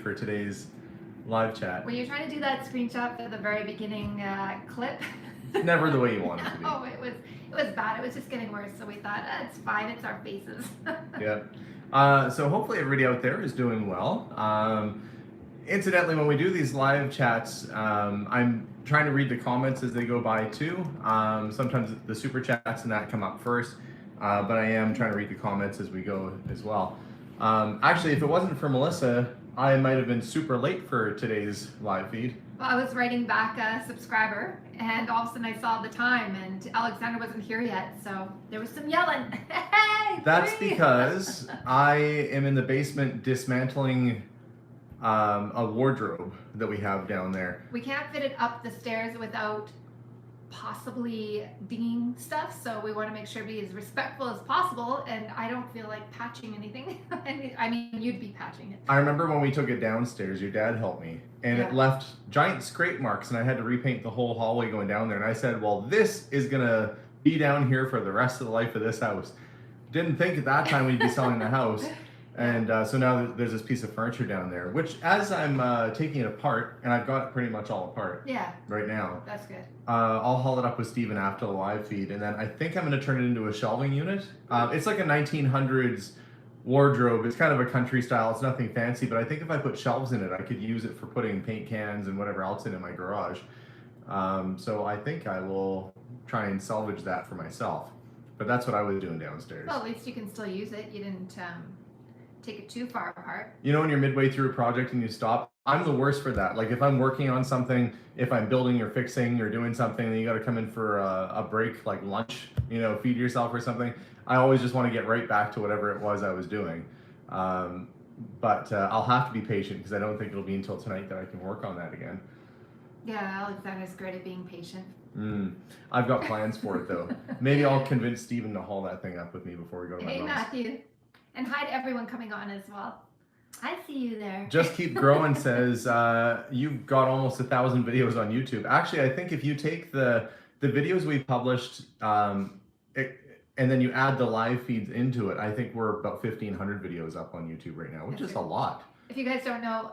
for today's live chat. Were you trying to do that screenshot for the very beginning clip? Never the way you want it to be. Oh, it was bad. It was just getting worse. So we thought, it's fine. It's our faces. Yeah. So hopefully everybody out there is doing well. Incidentally, when we do these live chats, I'm trying to read the comments as they go by too. Sometimes the super chats and that come up first, but I am trying to read the comments as we go as well. Actually, if it wasn't for Melissa, I might have been super late for today's live feed. Well, I was writing back a subscriber, and all of a sudden I saw the time, and Alexander wasn't here yet, so there was some yelling. Hey, That's three! because I am in the basement dismantling a wardrobe that we have down there. We can't fit it up the stairs without possibly dinging stuff, so we want to make sure to be as respectful as possible, and I don't feel like patching anything. I mean, you'd be patching it. I remember when we took it downstairs, your dad helped me, and it left giant scrape marks, and I had to repaint the whole hallway going down there, and I said, well, this is gonna be down here for the rest of the life of this house. Didn't think at that time we'd be selling the house. And so now there's this piece of furniture down there, which as I'm taking it apart, and I've got it pretty much all apart right now. That's good. I'll haul it up with Steven after the live feed, and then I think I'm going to turn it into a shelving unit. It's like a 1900s wardrobe. It's kind of a country style. It's nothing fancy, but I think if I put shelves in it, I could use it for putting paint cans and whatever else in my garage. So I think I will try and salvage that for myself. But that's what I was doing downstairs. Well, at least you can still use it. You didn't take it too far apart. You know when you're midway through a project and you stop? I'm the worst for that. Like if I'm working on something, if I'm building or fixing or doing something, then you got to come in for a break, like lunch, you know, feed yourself or something. I always just want to get right back to whatever it was I was doing. But I'll have to be patient because I don't think it'll be until tonight that I can work on that again. Yeah, Alexander's great at being patient. I've got plans for it though. Maybe I'll convince Steven to haul that thing up with me before we go to my mom's. Hey, Matthew. And hi to everyone coming on as well. I see you there. Just Keep Growing says, you've got almost 1,000 videos on YouTube. Actually, I think if you take the videos we published and then you add the live feeds into it, I think we're about 1,500 videos up on YouTube right now, which is a lot. If you guys don't know,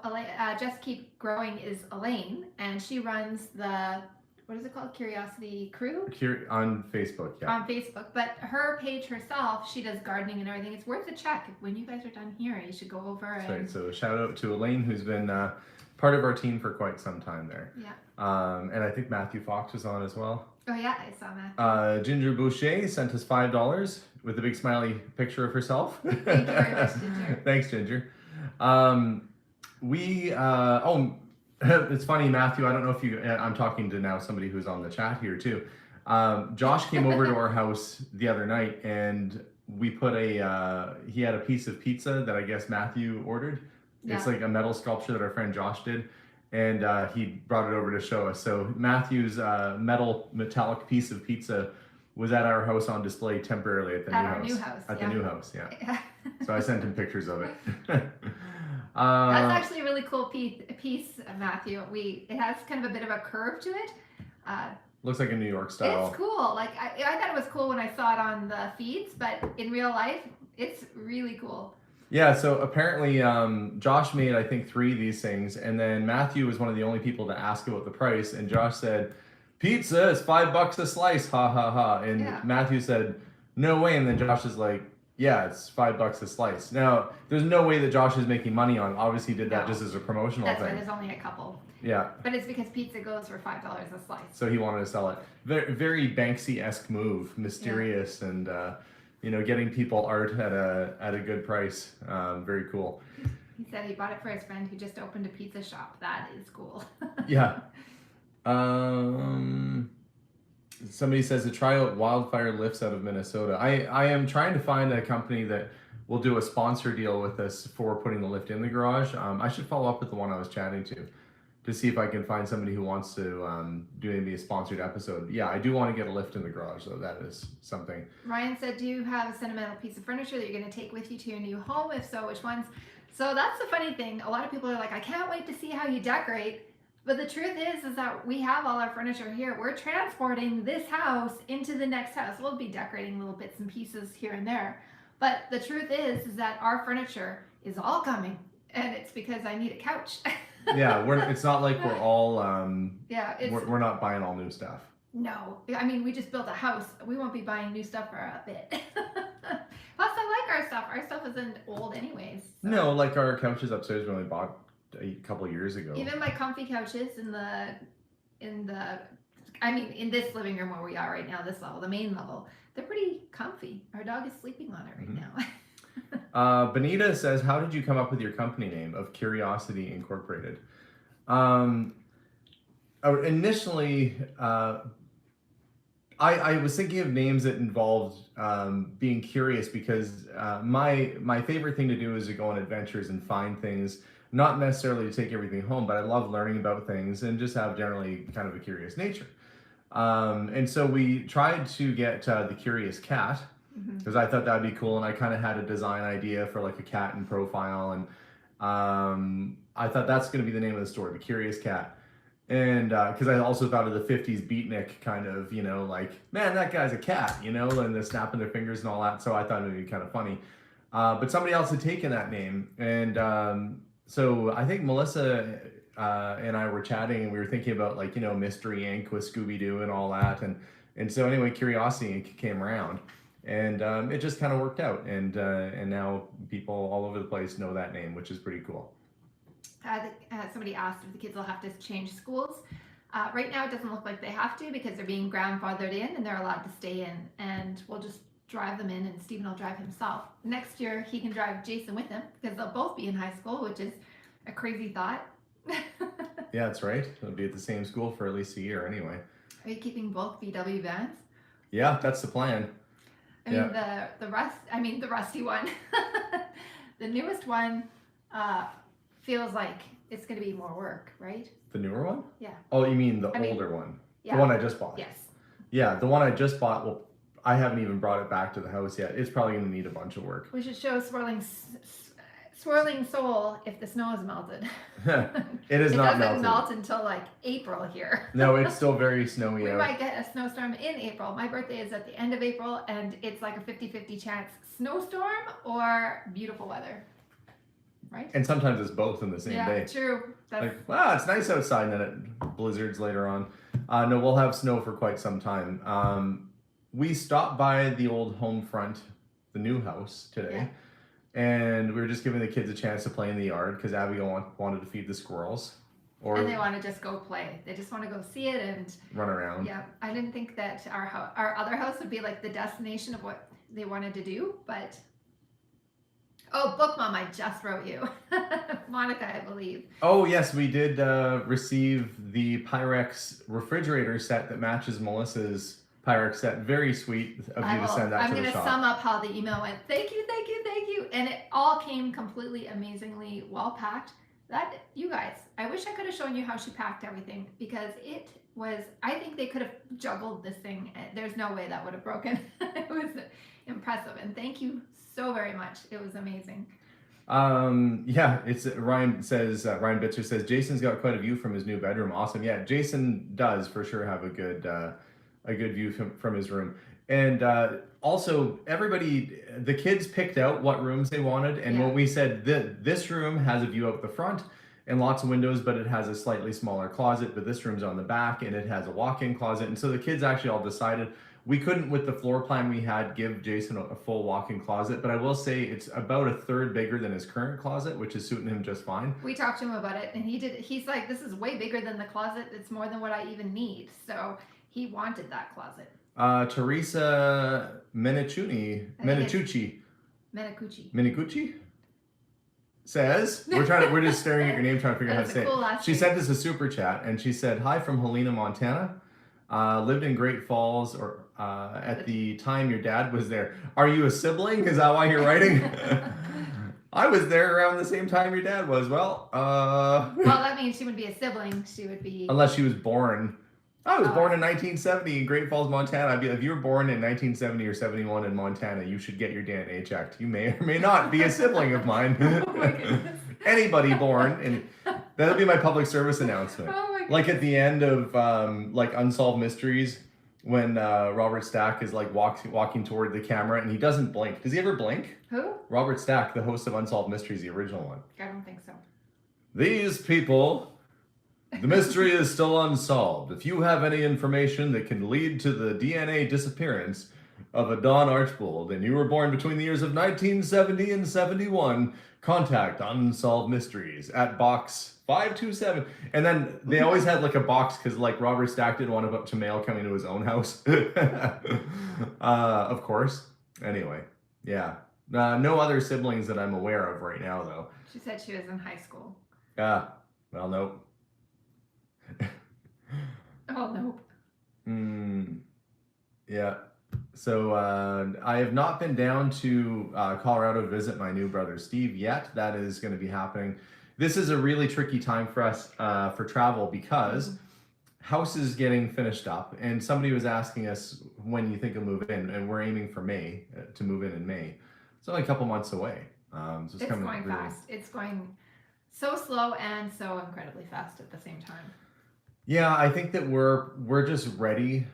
Just Keep Growing is Elaine, and she runs the, what is it called? Curiosity Crew? On Facebook, yeah. On Facebook, but her page herself, she does gardening and everything. It's worth a check. When you guys are done here, you should go over and... Right, so shout out to Elaine, who's been part of our team for quite some time there. Yeah. And I think Matthew Fox was on as well. Oh yeah, I saw that. Ginger Boucher sent us $5 with a big smiley picture of herself. Thank you very much, Ginger. Thanks, Ginger. It's funny, Matthew, I don't know if you, I'm talking to now somebody who's on the chat here too. Josh came over to our house the other night and we put he had a piece of pizza that I guess Matthew ordered. Yeah. It's like a metal sculpture that our friend Josh did. And he brought it over to show us. So Matthew's metallic piece of pizza was at our house on display temporarily at the new house. At the new house, yeah. So I sent him pictures of it. That's actually a really cool piece, Matthew. It has kind of a bit of a curve to it. Looks like a New York style. It's cool. Like I thought it was cool when I saw it on the feeds, but in real life, it's really cool. Yeah, so apparently Josh made, I think, 3 of these things, and then Matthew was one of the only people to ask about the price, and Josh said, pizza is $5 a slice, ha ha ha. And Matthew said, no way, and then Josh is like, yeah, it's $5 a slice. Now, there's no way that Josh is making money on it. Obviously, he did that just as a promotional thing. That's why there's only a couple. Yeah. But it's because pizza goes for $5 a slice. So he wanted to sell it. Very, very Banksy-esque move, mysterious, and getting people art at a good price. Very cool. He said he bought it for his friend who just opened a pizza shop. That is cool. Yeah. Somebody says to try out Wildfire Lifts out of Minnesota. I am trying to find a company that will do a sponsor deal with us for putting the lift in the garage. I should follow up with the one I was chatting to see if I can find somebody who wants to do maybe a sponsored episode. Yeah, I do want to get a lift in the garage, so that is something. Ryan said, do you have a sentimental piece of furniture that you're going to take with you to your new home? If so, which ones? So that's the funny thing. A lot of people are like, I can't wait to see how you decorate. But the truth is that we have all our furniture here. We're transporting this house into the next house. We'll be decorating little bits and pieces here and there. But the truth is that our furniture is all coming. and it's because I need a couch. Yeah, it's not like we're all Yeah, it's we're not buying all new stuff. no. I mean, we just built a house. We won't be buying new stuff for a bit. Plus, I like our stuff. Our stuff isn't old, anyways. So. No, like our couches upstairs we only bought a couple years ago. Even my comfy couches in this living room where we are right now, this level, the main level, they're pretty comfy. Our dog is sleeping on it right now. Benita says, how did you come up with your company name of Curiosity Incorporated? Initially, I was thinking of names that involved being curious because my favorite thing to do is to go on adventures and find things, not necessarily to take everything home, but I love learning about things and just have generally kind of a curious nature. And so we tried to get the Curious Cat because I thought that would be cool, and I kind of had a design idea for like a cat in profile, and I thought that's going to be the name of the store, the Curious Cat. And because I also thought of the 50s beatnik kind of, like, man, that guy's a cat, and they're snapping their fingers and all that. So I thought it would be kind of funny. But somebody else had taken that name. And so I think Melissa and I were chatting, and we were thinking about, like, Mystery Inc. with Scooby-Doo and all that. And so anyway, Curiosity Inc. came around. And it just kind of worked out. And now people all over the place know that name, which is pretty cool. Somebody asked if the kids will have to change schools. Right now, it doesn't look like they have to because they're being grandfathered in and they're allowed to stay in. And we'll just drive them in, and Stephen will drive himself. Next year, he can drive Jason with him because they'll both be in high school, which is a crazy thought. Yeah, that's right. They'll be at the same school for at least a year anyway. Are you keeping both VW vans? Yeah, that's the plan. I mean, the rusty one. The newest one feels like it's going to be more work, right? The newer one? Yeah. Oh, you mean the older one? Yeah. The one I just bought? Yes. Yeah, the one I just bought, well, I haven't even brought it back to the house yet. It's probably going to need a bunch of work. We should show Swirling Soul if the snow has melted. It is not melted. It doesn't melt until like April here. No, it's still very snowy out. We might get a snowstorm in April. My birthday is at the end of April, and it's like a 50-50 chance snowstorm or beautiful weather. Right? And sometimes it's both in the same day. Yeah, true. Like, wow, it's nice outside, and then it blizzards later on. No, we'll have snow for quite some time. We stopped by the old home front, the new house today, and we were just giving the kids a chance to play in the yard because Abigail wanted to feed the squirrels. And they want to just go play. They just want to go see it and run around. Yeah, I didn't think that our other house would be like the destination of what they wanted to do, but... Oh, Book Mom, I just wrote you. Monica, I believe. Oh, yes, we did receive the Pyrex refrigerator set that matches Melissa's Pyrex set. Very sweet of you to send that to the shop. I'm going to sum up how the email went. Thank you, thank you, thank you. And it all came completely amazingly well packed. You guys, I wish I could have shown you how she packed everything because it was, I think they could have juggled this thing. There's no way that would have broken. It was impressive. And thank you so very much. It was amazing. Yeah, it's Ryan Bitzer says Jason's got quite a view from his new bedroom. Awesome. Yeah, Jason does for sure have a good view from his room. And also the kids picked out what rooms they wanted, and when we said this room has a view out the front and lots of windows, but it has a slightly smaller closet, but this room's on the back and it has a walk-in closet. And so the kids actually all decided. We couldn't, with the floor plan we had, give Jason a full walk-in closet, but I will say it's about a third bigger than his current closet, which is suiting him just fine. We talked to him about it, and he's like, this is way bigger than the closet. It's more than what I even need. So he wanted that closet. Teresa Menicucci says, we're just staring at your name trying to figure out how to say it. She sent us a super chat, and she said, hi from Helena, Montana. Lived in Great Falls at the time your dad was there. Are you a sibling? Is that why you're writing? I was there around the same time your dad was. Well, that means she wouldn't be a sibling. She would be... Unless she was born. I was born in 1970 in Great Falls, Montana. If you were born in 1970 or 71 in Montana, you should get your DNA checked. You may or may not be a sibling of mine. Oh my goodness. Anybody born, and that'll be my public service announcement. Oh my goodness. Like at the end of like Unsolved Mysteries, when Robert Stack is like walking toward the camera and he doesn't blink. Does he ever blink? Who? Robert Stack, the host of Unsolved Mysteries, the original one. I don't think so. These people, the mystery is still unsolved. If you have any information that can lead to the DNA disappearance of a Don Archbold and you were born between the years of 1970 and 71, contact Unsolved Mysteries at box 527. And then they always had like a box because like Robert Stack didn't want a bunch of mail coming to his own house. Of course. Anyway, yeah. No other siblings that I'm aware of right now, though. She said she was in high school. Well, nope. Oh, nope. Yeah. So I have not been down to Colorado to visit my new brother Steve yet. That is going to be happening. This is a really tricky time for us for travel because house is getting finished up, and somebody was asking us when you think of move in, and we're aiming for May to move in May. It's only a couple months away. So It's going really fast. It's going so slow and so incredibly fast at the same time. Yeah, I think that we're just ready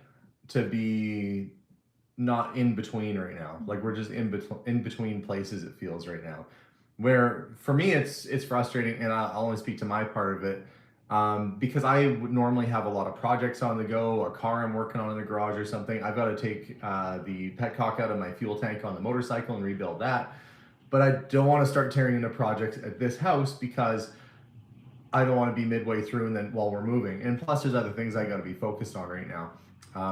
to be not in between right now. Like we're just in between places. It feels right now, where for me it's frustrating, and I'll only speak to my part of it because I would normally have a lot of projects on the go, a car I'm working on in the garage or something. I've got to take the petcock out of my fuel tank on the motorcycle and rebuild that, but I don't want to start tearing into projects at this house because I don't want to be midway through and then while we're moving. And plus there's other things I got to be focused on right now.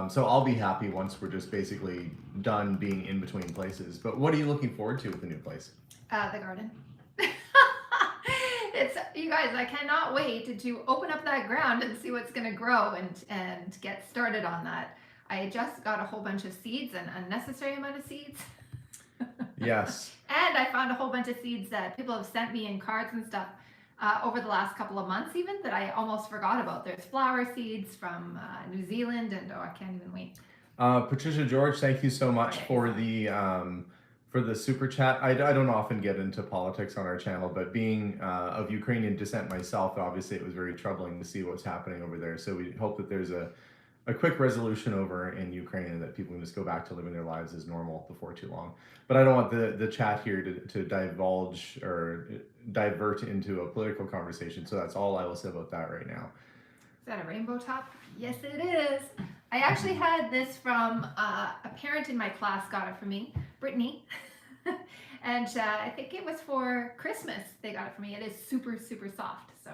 So I'll be happy once we're just basically done being in between places. But what are you looking forward to with the new place? The garden. It's, you guys, I cannot wait to open up that ground and see what's going to grow and get started on that. I just got a whole bunch of seeds, an unnecessary amount of seeds. Yes. And I found a whole bunch of seeds that people have sent me in cards and stuff over the last couple of months even that I almost forgot about. There's flower seeds from New Zealand, and I can't even wait. Patricia George, thank you so much for the super chat. I don't often get into politics on our channel, but being of Ukrainian descent myself, obviously it was very troubling to see what's happening over there. So we hope that there's a quick resolution over in Ukraine and that people can just go back to living their lives as normal before too long. But I don't want the chat here to divulge or divert into a political conversation. So that's all I will say about that right now. Is that a rainbow top? Yes, it is. I actually had this from a parent in my class got it for me, Brittany. And I think it was for Christmas they got it for me. It is super, super soft. So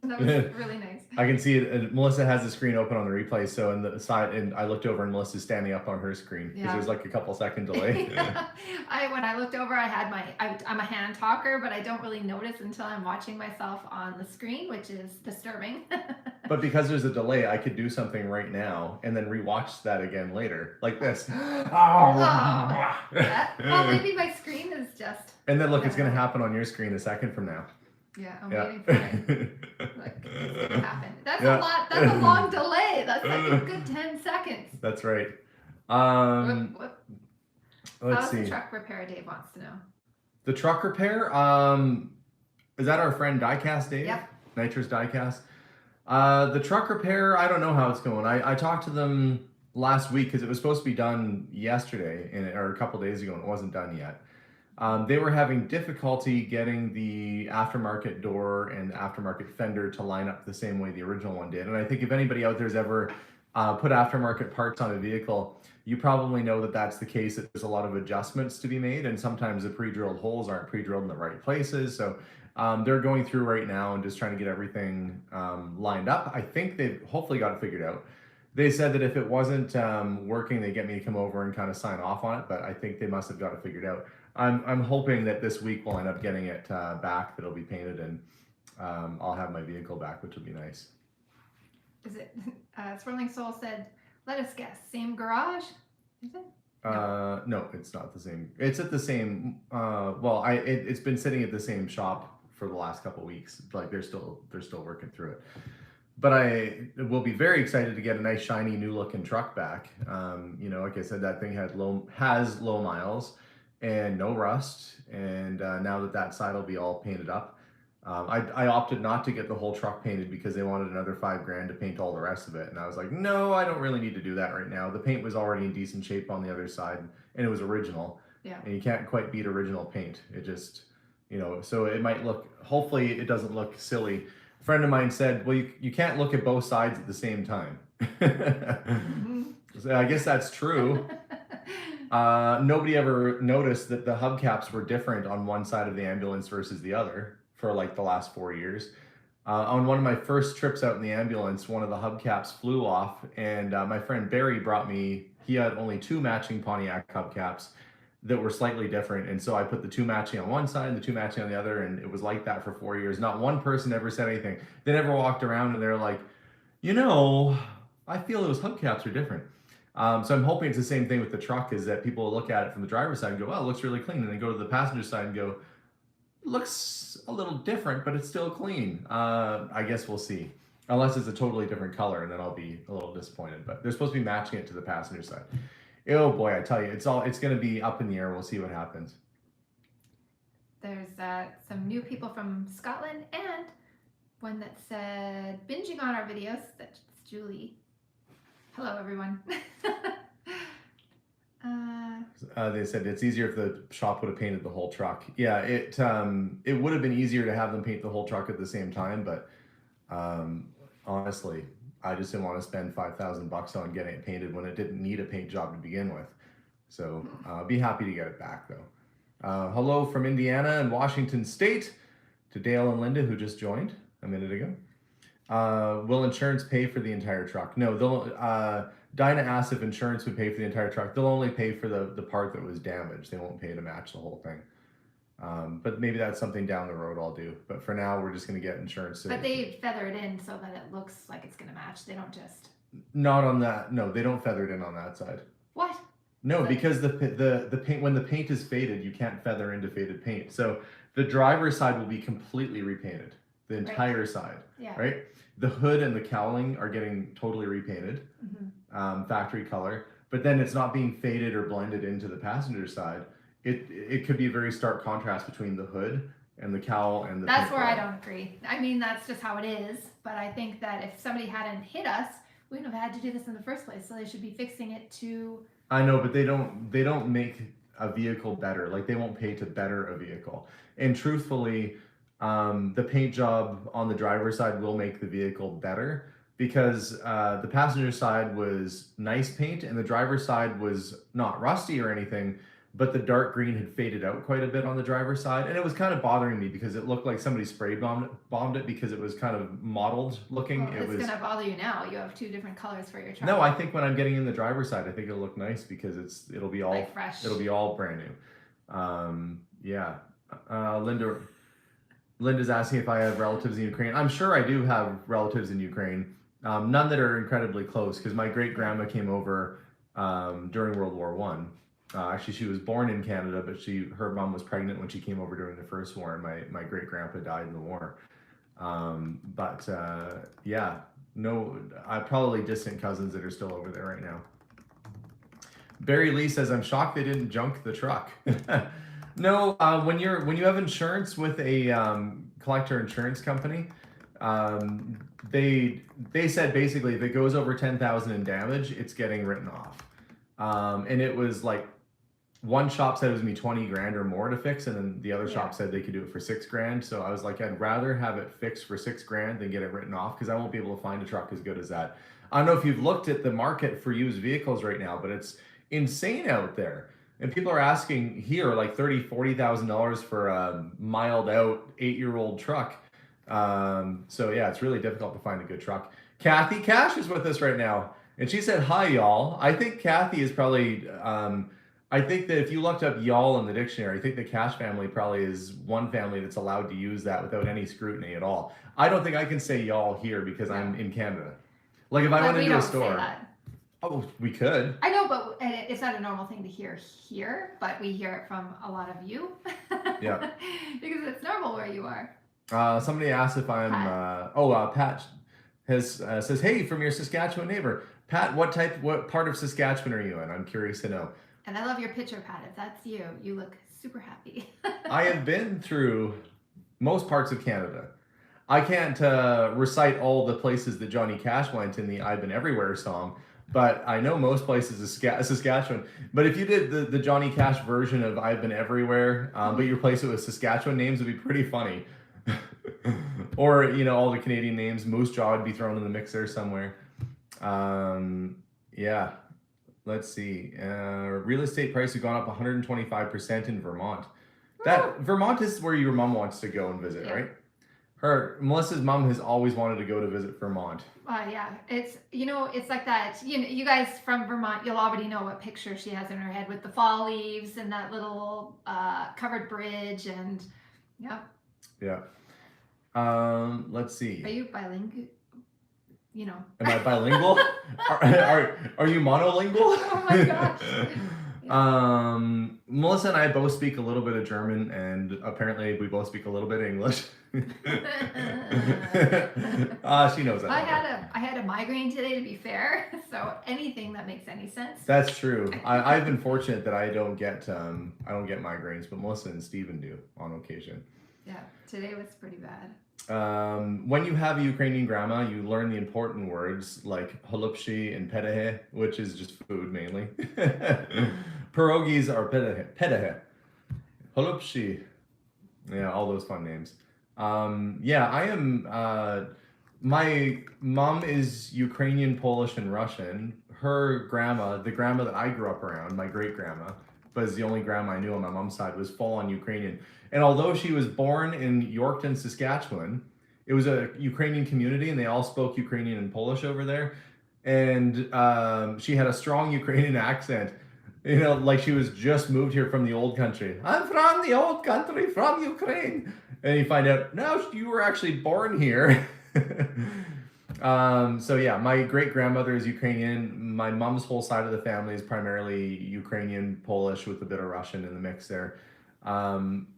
that was really nice. I can see it. And Melissa has the screen open on the replay. So in the side, and I looked over and Melissa's standing up on her screen because there's like a couple second delay. When I looked over, I had I'm a hand talker, but I don't really notice until I'm watching myself on the screen, which is disturbing. But because there's a delay, I could do something right now and then rewatch that again later, like this. Well, maybe my screen is just. And then look, it's going to happen on your screen a second from now. Yeah, I'm waiting for it. Like, it's gonna happen. That's a lot. That's a long delay. That's like a good 10 seconds. That's right. How's the truck repair? Dave wants to know. The truck repair. Is that our friend Diecast Dave? Yep. Nitrous Diecast. The truck repair. I don't know how it's going. I talked to them last week because it was supposed to be done yesterday or a couple days ago, and it wasn't done yet. They were having difficulty getting the aftermarket door and aftermarket fender to line up the same way the original one did. And I think if anybody out there has ever put aftermarket parts on a vehicle, you probably know that that's the case, that there's a lot of adjustments to be made. And sometimes the pre-drilled holes aren't pre-drilled in the right places. So they're going through right now and just trying to get everything lined up. I think they've hopefully got it figured out. They said that if it wasn't working, they'd get me to come over and kind of sign off on it. But I think they must have got it figured out. I'm hoping that this week we'll end up getting it back, that it'll be painted, and I'll have my vehicle back, which will be nice. Is it? Swirling Soul said, "Let us guess, same garage." Is it? No, it's not the same. It's at the same. It's been sitting at the same shop for the last couple of weeks. Like they're still working through it. But I will be very excited to get a nice shiny new looking truck back. Like I said, that thing has low miles and no rust, and now that side will be all painted up, I opted not to get the whole truck painted because they wanted another $5,000 to paint all the rest of it. And I was like, no, I don't really need to do that right now. The paint was already in decent shape on the other side and it was original. Yeah. And you can't quite beat original paint. It just, so it might look, hopefully it doesn't look silly. A friend of mine said, well, you can't look at both sides at the same time. So I guess that's true. Nobody ever noticed that the hubcaps were different on one side of the ambulance versus the other for like the last 4 years. On one of my first trips out in the ambulance, one of the hubcaps flew off, and my friend Barry brought me, he had only 2 matching Pontiac hubcaps that were slightly different. And so I put the 2 matching on one side and the 2 matching on the other, and it was like that for 4 years. Not one person ever said anything. They never walked around and they're like, I feel those hubcaps are different. So I'm hoping it's the same thing with the truck, is that people look at it from the driver's side and go, oh, it looks really clean. And then go to the passenger side and go, looks a little different, but it's still clean. I guess we'll see. Unless it's a totally different color, and then I'll be a little disappointed. But they're supposed to be matching it to the passenger side. Oh boy, I tell you, it's going to be up in the air. We'll see what happens. There's some new people from Scotland and one that said binging on our videos. That's Julie. Hello, everyone. They said it's easier if the shop would have painted the whole truck. Yeah, it would have been easier to have them paint the whole truck at the same time, but honestly, I just didn't want to spend $5,000 on getting it painted when it didn't need a paint job to begin with. So I'll be happy to get it back though. Hello from Indiana and Washington State to Dale and Linda, who just joined a minute ago. Will insurance pay for the entire truck? No, they'll. Dinah asked if insurance would pay for the entire truck. They'll only pay for the part that was damaged. They won't pay to match the whole thing. But maybe that's something down the road I'll do. But for now, we're just going to get insurance. But they feather it in so that it looks like it's going to match. They don't just. Not on that. No, they don't feather it in on that side. What? No, because the paint, when the paint is faded, you can't feather into faded paint. So the driver's side will be completely repainted, the entire side. Yeah. Right. The hood and the cowling are getting totally repainted, factory color. But then it's not being faded or blended into the passenger side. It could be a very stark contrast between the hood and the cowl and the. That's where I don't agree. I mean, that's just how it is. But I think that if somebody hadn't hit us, we wouldn't have had to do this in the first place. So they should be fixing it to. I know, but they don't make a vehicle better. Like, they won't pay to better a vehicle. And truthfully, the paint job on the driver's side will make the vehicle better, because the passenger side was nice paint and the driver's side was not rusty or anything, but the dark green had faded out quite a bit on the driver's side, and it was kind of bothering me because it looked like somebody spray bombed it because it was kind of mottled looking. Well, it's gonna bother you now. You have 2 different colors for your truck. No, I think when I'm getting in the driver's side, I think it'll look nice because it'll be all like fresh. It'll be all brand new. Yeah. Linda's asking if I have relatives in Ukraine. I'm sure I do have relatives in Ukraine. None that are incredibly close, because my great grandma came over during World War One. Actually, she was born in Canada, but her mom was pregnant when she came over during the first war, and my great grandpa died in the war. Yeah, no, probably distant cousins that are still over there right now. Barry Lee says, I'm shocked they didn't junk the truck. No, when you have insurance with a collector insurance company, they said basically if it goes over 10,000 in damage, it's getting written off. And it was like, one shop said it was gonna be 20 grand or more to fix, and then the other shop said they could do it for 6 grand. So I was like, I'd rather have it fixed for 6 grand than get it written off, because I won't be able to find a truck as good as that. I don't know if you've looked at the market for used vehicles right now, but it's insane out there. And people are asking here like $30,000, $40,000 for a miled out 8-year-old truck. So yeah, it's really difficult to find a good truck. Kathy Cash is with us right now, and she said, hi, y'all. I think Kathy is probably, I think that if you looked up y'all in the dictionary, I think the Cash family probably is one family that's allowed to use that without any scrutiny at all. I don't think I can say y'all here because I'm in Canada. Like if I went into a store. Oh, we could. I know, but it's not a normal thing to hear here, but we hear it from a lot of you. Yeah. Because it's normal where you are. Somebody asked if I'm, Pat says, hey, from your Saskatchewan neighbor. Pat, what part of Saskatchewan are you in? I'm curious to know. And I love your picture, Pat. If that's you, you look super happy. I have been through most parts of Canada. I can't recite all the places that Johnny Cash went in the "I've Been Everywhere" song, but I know most places in Saskatchewan. But if you did the Johnny Cash version of "I've Been Everywhere," but you replace it with Saskatchewan names, it'd be pretty funny. Or all the Canadian names. Moose Jaw would be thrown in the mix there somewhere. Yeah. Let's see. Real estate prices have gone up 125% in Vermont. That Vermont is where your mom wants to go and visit, right? Melissa's mom has always wanted to go to visit Vermont. Yeah, it's like that. You guys from Vermont, you'll already know what picture she has in her head with the fall leaves and that little covered bridge, and yeah. Yeah. Let's see. Are you bilingual? Am I bilingual? are you monolingual? Oh my gosh. Melissa and I both speak a little bit of German, and apparently we both speak a little bit of English. She knows that. I had a migraine today, to be fair. So anything that makes any sense. That's true. I've been fortunate that I don't get migraines, but Melissa and Steven do on occasion. Yeah, today was pretty bad. When you have a Ukrainian grandma, you learn the important words like holupshi and pedahe, which is just food mainly. Pierogies are pedahe. Holupshi. Yeah, all those fun names. Yeah, I am. My mom is Ukrainian, Polish, and Russian. Her grandma, the grandma that I grew up around, my great grandma, was the only grandma I knew on my mom's side, was full on Ukrainian. And although she was born in Yorkton, Saskatchewan, it was a Ukrainian community, and they all spoke Ukrainian and Polish over there. And she had a strong Ukrainian accent, like she was just moved here from the old country. I'm from the old country, from Ukraine. And you find out, no, you were actually born here. So yeah, my great grandmother is Ukrainian. My mom's whole side of the family is primarily Ukrainian, Polish, with a bit of Russian in the mix there.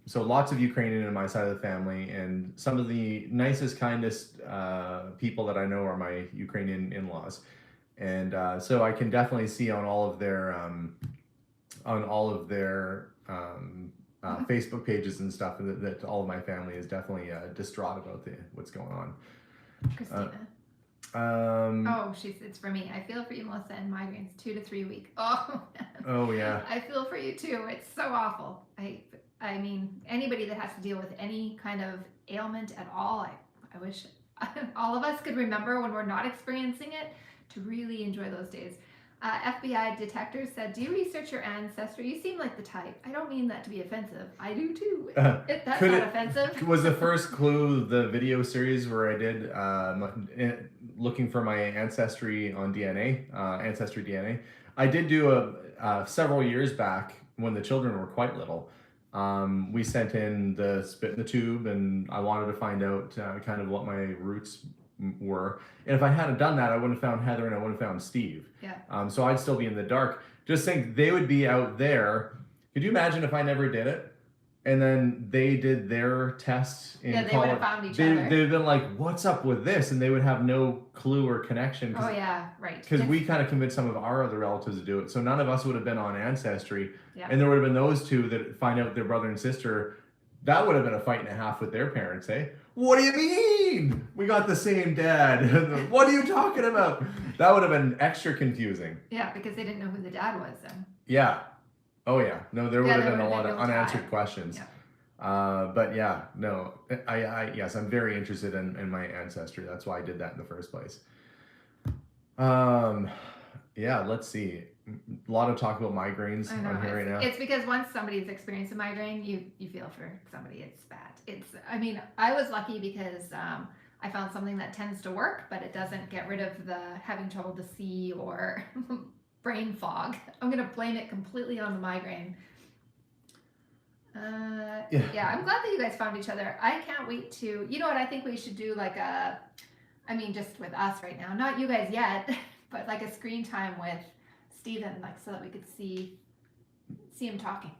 So lots of Ukrainian in my side of the family, and some of the nicest, kindest people that I know are my Ukrainian in-laws. And so I can definitely see on all of their Facebook pages and stuff that all of my family is definitely distraught about what's going on. Christina. It's for me. I feel for you, Melissa, and migraines 2 to 3 weeks. Oh, oh yeah. I feel for you too. It's so awful. I mean, anybody that has to deal with any kind of ailment at all, I wish all of us could remember when we're not experiencing it to really enjoy those days. FBI detectors said, "Do you research your ancestry? You seem like the type." I don't mean that to be offensive. I do too. That's not offensive. Was the first clue the video series where I did looking for my ancestry on DNA, ancestry DNA? I did do several years back when the children were quite little. We sent in the spit in the tube, and I wanted to find out kind of what my roots were. And if I hadn't done that, I wouldn't have found Heather and I wouldn't have found Steve. Yeah. So I'd still be in the dark. Just think they would be out there. Could you imagine if I never did it? And then they did their tests in they would have found each other. They'd have been like, what's up with this? And they would have no clue or connection. Oh, yeah, right. Because we kind of convinced some of our other relatives to do it. So none of us would have been on Ancestry. Yeah. And there would have been those two that find out their brother and sister. That would have been a fight and a half with their parents, eh? What do you mean? We got the same dad. What are you talking about? That would have been extra confusing. Yeah, because they didn't know who the dad was then. Yeah. Oh, yeah. No, there would have been a lot of unanswered questions. Yeah. But yeah, no. Yes, I'm very interested in my ancestry. That's why I did that in the first place. Yeah, let's see. A lot of talk about migraines on here right now. It's because once somebody's experienced a migraine, you feel for somebody. It's bad. I was lucky because I found something that tends to work, but it doesn't get rid of the having trouble to see or brain fog. I'm going to blame it completely on the migraine. Yeah, I'm glad that you guys found each other. I can't wait to, you know what, I think we should do just with us right now, not you guys yet, but like a screen time with Steven, so that we could see him talking.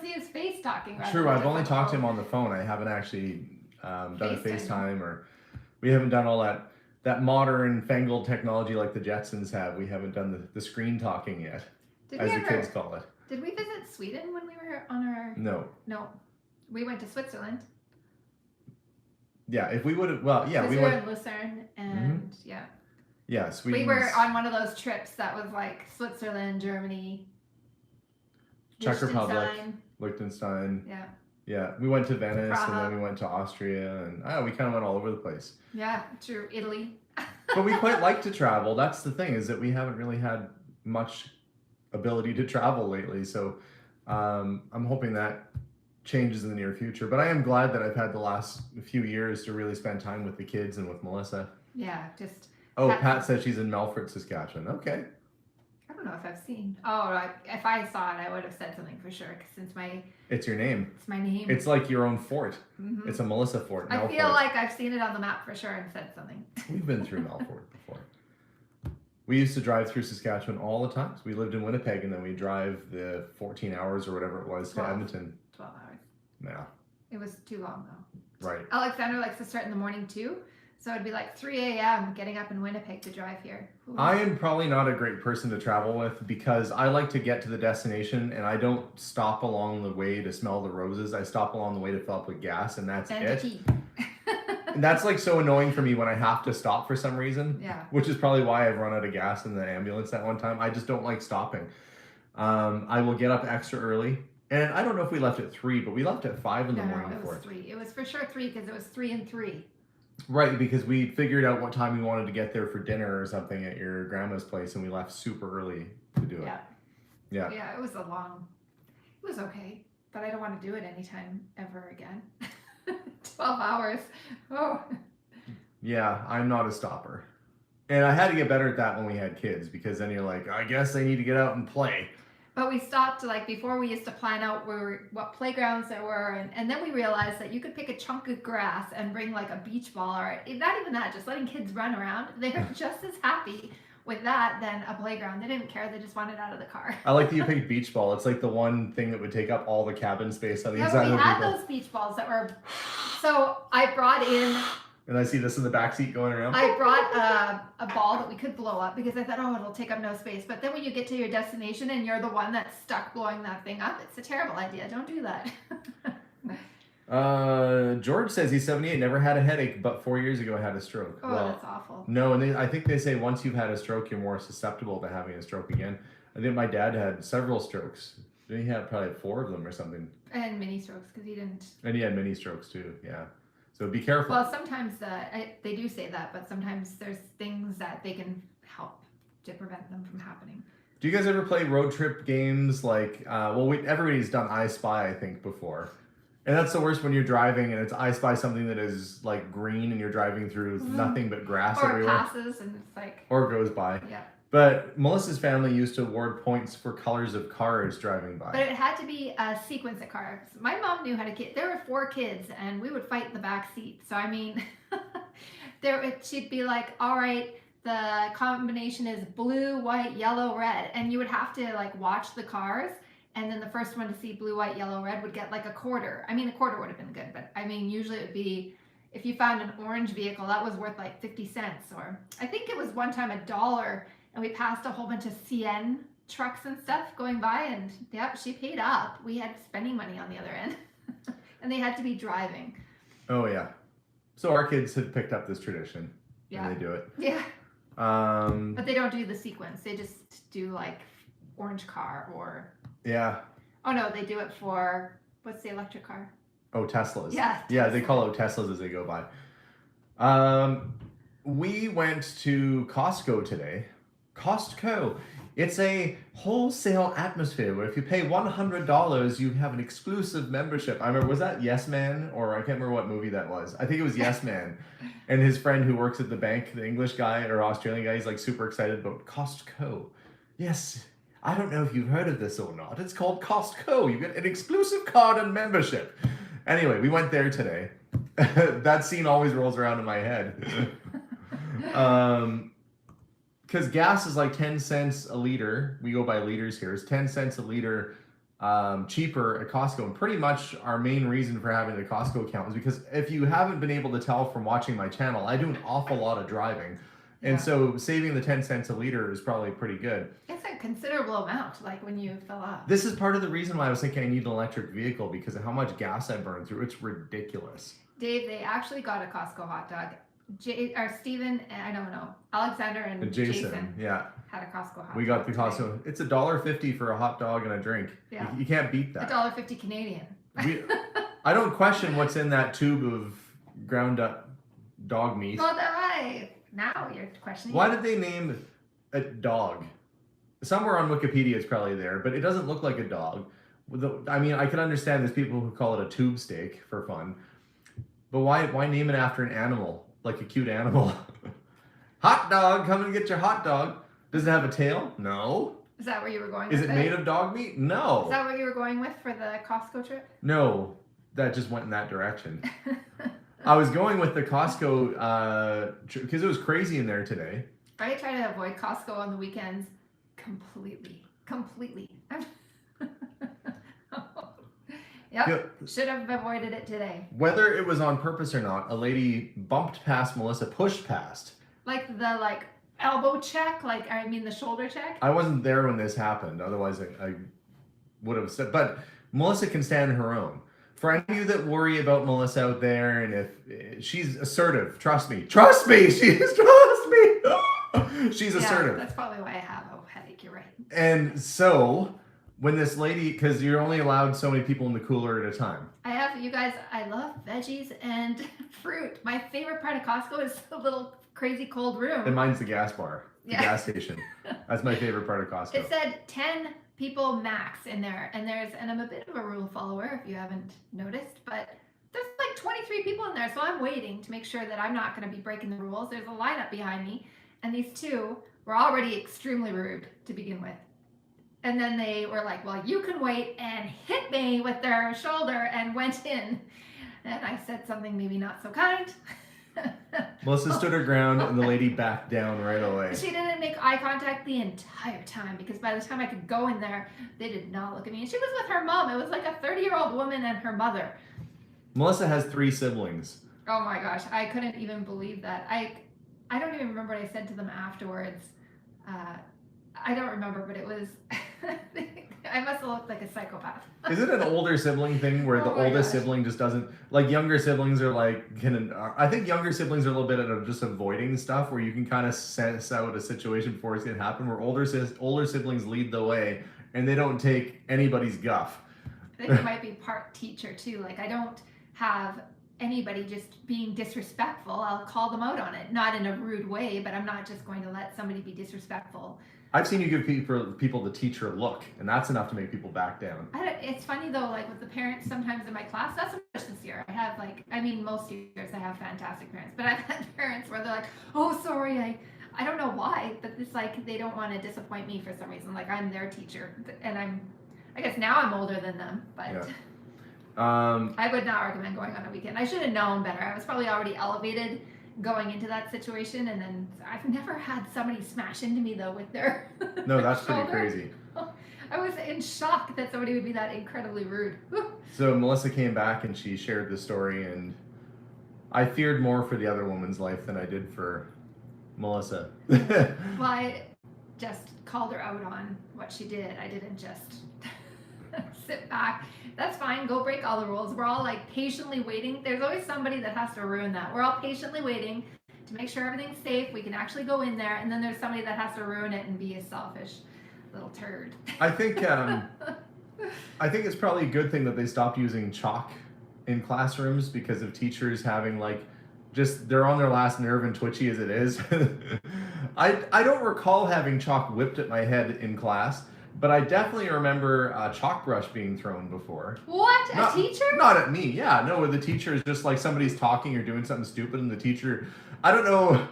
See his face talking. True, I've only talked to him on the phone. I haven't actually done a FaceTime, or we haven't done all that modern fangled technology like the Jetsons have. We haven't done the screen talking yet, as the kids call it. Did we visit Sweden when we were on our... No. We went to Switzerland. Yeah, if we would have, well, yeah, Because we we were went. in Lucerne, and yeah. Yeah, We were Sweden's on one of those trips that was like Switzerland, Germany, Czech Republic, Liechtenstein. Liechtenstein. Yeah. Yeah, we went to Venice and Praha. then we went to Austria and we kind of went all over the place. Yeah, true. Italy. But we quite like to travel. That's the thing, is that we haven't really had much ability to travel lately. So I'm hoping that changes in the near future. But I am glad that I've had the last few years to really spend time with the kids and with Melissa. Yeah, just. Oh, Pat says she's in Melfort, Saskatchewan. Okay. I don't know if I've seen. Oh, like, if I saw it, I would have said something for sure. Cause since It's your name. it's my name. It's like your own fort. Mhm. It's a Melissa fort. I feel Melfort. like I've seen it on the map for sure and said something. We've been through Melfort before. We used to drive through Saskatchewan all the time. We lived in Winnipeg, and then we drive the 14 hours or whatever it was to 12. Edmonton. 12 hours. Yeah, It was too long though. right. Alexander likes to start in the morning too. So it'd be like 3 a.m. getting up in Winnipeg to drive here. Ooh. I am probably not a great person to travel with because I like to get to the destination and I don't stop along the way to smell the roses. I stop along the way to fill up with gas, and that's And it. tea. And that's like so annoying for me when I have to stop for some reason. Yeah. Which is probably why I've run out of gas in the ambulance that one time. I just don't like stopping. I will get up extra early. And I don't know if we left at 3, but we left at 5 in the morning it before. was 3. It was for sure 3 because it was 3 and 3. Right, because we figured out what time we wanted to get there for dinner or something at your grandma's place, and we left super early to do it. Yeah. Yeah. Yeah, it was it was okay, but I don't want to do it anytime ever again. 12 hours. Oh. Yeah, I'm not a stopper. And I had to get better at that when we had kids, because then you're like, I guess they need to get out and play. But we stopped, like, before we used to plan out what playgrounds there were, and then we realized that you could pick a chunk of grass and bring, like, a beach ball, or not even that, just letting kids run around. They were just as happy with that than a playground. They didn't care. They just wanted out of the car. I like that you picked beach ball. It's like the one thing that would take up all the cabin space on the inside We of the had vehicle. those beach balls that were... So I brought in... And I see this in the back seat going around. I brought a ball that we could blow up because I thought, oh, it'll take up no space. But then when you get to your destination and you're the one that's stuck blowing that thing up, it's a terrible idea. Don't do that. George says he's 78, never had a headache, but 4 years ago had a stroke. Oh, that's awful. No, and I think they say once you've had a stroke, you're more susceptible to having a stroke again. I think my dad had several strokes. He had probably 4 of them or something. And mini strokes because he didn't. And he had mini strokes too, yeah. So be careful. Well, sometimes they do say that, but sometimes there's things that they can help to prevent them from happening. Do you guys ever play road trip games like, everybody's done I Spy, I think, before. And that's the worst when you're driving and it's I Spy something that is like green and you're driving through nothing but grass Or everywhere. it passes and it's like... Or goes by. Yeah. But Melissa's family used to award points for colors of cars driving by. But it had to be a sequence of cars. My mom knew how to get. There were 4 kids, and we would fight in the back seat. So I mean, she'd be like, "All right, the combination is blue, white, yellow, red," and you would have to like watch the cars. And then the first one to see blue, white, yellow, red would get like a quarter. I mean, a quarter would have been good, but I mean, usually it would be. If you found an orange vehicle, that was worth like 50 cents, or I think it was one time $1. And we passed a whole bunch of CN trucks and stuff going by, and yep, she paid up. We had spending money on the other end, and they had to be driving. Oh yeah, so our kids have picked up this tradition. Yeah, and they do it. Yeah, Um, but they don't do the sequence. They just do like orange car or yeah. oh no, they do it for what's the electric car? Oh, Teslas. Yeah, Yeah, they call out Teslas as they go by. We went to Costco today. Costco. It's a wholesale atmosphere where if you pay $100, you have an exclusive membership. I remember, was that Yes Man? Or I can't remember what movie that was. I think it was Yes Man. And his friend who works at the bank, the English guy or Australian guy, he's like super excited about Costco. Yes, I don't know if you've heard of this or not. It's called Costco. You get an exclusive card and membership. Anyway, we went there today. That scene always rolls around in my head. Because gas is like 10 cents a liter. We go by liters here. It's 10 cents a liter cheaper at Costco. And pretty much our main reason for having the Costco account is because if you haven't been able to tell from watching my channel, I do an awful lot of driving. And so saving the 10 cents a liter is probably pretty good. It's a considerable amount, like when you fill up. This is part of the reason why I was thinking I need an electric vehicle, because of how much gas I burn through. It's ridiculous. Dave, they actually got a Costco hot dog. Steven, I don't know, Alexander and Jason yeah. had a Costco hot dog. We got the today. Costco. It's $1.50 for a hot dog and a drink. Yeah. You can't beat that. $1.50 Canadian. I don't question what's in that tube of ground up dog meat. Not that right. Now you're questioning. Why did they name a dog? Somewhere on Wikipedia it's probably there, but it doesn't look like a dog. I mean, I can understand there's people who call it a tube steak for fun, but why name it after an animal, like a cute animal? Hot dog, come and get your hot dog. Does it have a tail? No. Is that where you were going Is with it made of dog meat? No. Is that what you were going with for the Costco trip? No, that just went in that direction. I was going with the Costco because it was crazy in there today. I try to avoid Costco on the weekends completely. Yep. Should have avoided it today. Whether it was on purpose or not, a lady bumped past Melissa, pushed past. Like the elbow check, the shoulder check. I wasn't there when this happened. Otherwise, I would have said. But Melissa can stand her own. For any of you that worry about Melissa out there, and if she's assertive, trust me, trust me. She's assertive. That's probably why I have a headache. You're right. And so, when this lady, because you're only allowed so many people in the cooler at a time. I love veggies and fruit. My favorite part of Costco is the little crazy cold room. And mine's the gas bar, the gas station. That's my favorite part of Costco. It said 10 people max in there, and I'm a bit of a rule follower if you haven't noticed, but there's 23 people in there, so I'm waiting to make sure that I'm not going to be breaking the rules. There's a lineup behind me, and these two were already extremely rude to begin with. And then they were like, well, you can wait, and hit me with their shoulder and went in. And I said something maybe not so kind. Melissa stood her ground, and the lady backed down right away. She didn't make eye contact the entire time, because by the time I could go in there, they did not look at me. And she was with her mom. It was like a 30-year-old woman and her mother. Melissa has 3 siblings. Oh my gosh, I couldn't even believe that. I don't even remember what I said to them afterwards. I don't remember, but it was... I must have looked like a psychopath. Is it an older sibling thing where the oldest sibling just doesn't... Younger siblings are I think younger siblings are a little bit of just avoiding stuff where you can kind of sense out a situation before it's going to happen, where older siblings lead the way and they don't take anybody's guff. I think it might be part teacher too. I don't have anybody just being disrespectful. I'll call them out on it. Not in a rude way, but I'm not just going to let somebody be disrespectful. I've seen you give people the teacher look, and that's enough to make people back down. It's funny though, with the parents sometimes in my class, not so much this year. I have most years I have fantastic parents, but I've had parents where they're like, oh, sorry, I don't know why, but it's they don't want to disappoint me for some reason. I'm their teacher, and I guess now I'm older than them, but yeah. I would not recommend going on a weekend. I should have known better. I was probably already elevated going into that situation, and then I've never had somebody smash into me though with their no, that's shoulder. pretty crazy. I was in shock that somebody would be that incredibly rude. So Melissa came back and she shared the story, and I feared more for the other woman's life than I did for Melissa. Well, I just called her out on what she did. I didn't just sit back. That's fine. Go break all the rules. We're all patiently waiting. There's always somebody that has to ruin that. We're all patiently waiting to make sure everything's safe. We can actually go in there, and then there's somebody that has to ruin it and be a selfish little turd. I think it's probably a good thing that they stopped using chalk in classrooms because of teachers having they're on their last nerve and twitchy as it is. I don't recall having chalk whipped at my head in class. But I definitely remember a chalk brush being thrown before. What? A teacher? Not at me, yeah. No, where the teacher is just somebody's talking or doing something stupid, and the teacher, I don't know.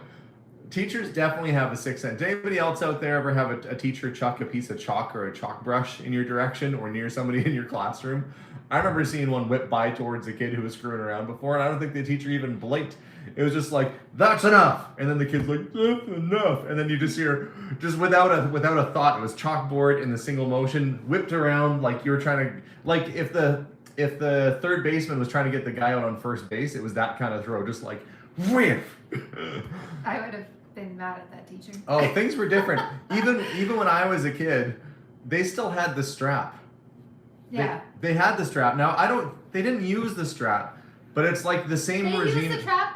Teachers definitely have a sixth sense. Did anybody else out there ever have a teacher chuck a piece of chalk or a chalk brush in your direction or near somebody in your classroom? I remember seeing one whip by towards a kid who was screwing around before, and I don't think the teacher even blinked. It was just that's enough. And then the kid's that's enough. And then you just hear, just without a thought, it was chalkboard in the single motion, whipped around you were trying to, if the third baseman was trying to get the guy out on first base, it was that kind of throw, just whiff. I would have been mad at that teacher. Oh, things were different. Even when I was a kid, they still had the strap. Yeah. They had the strap. Now, they didn't use the strap. But it's like the same They regime. used the trap.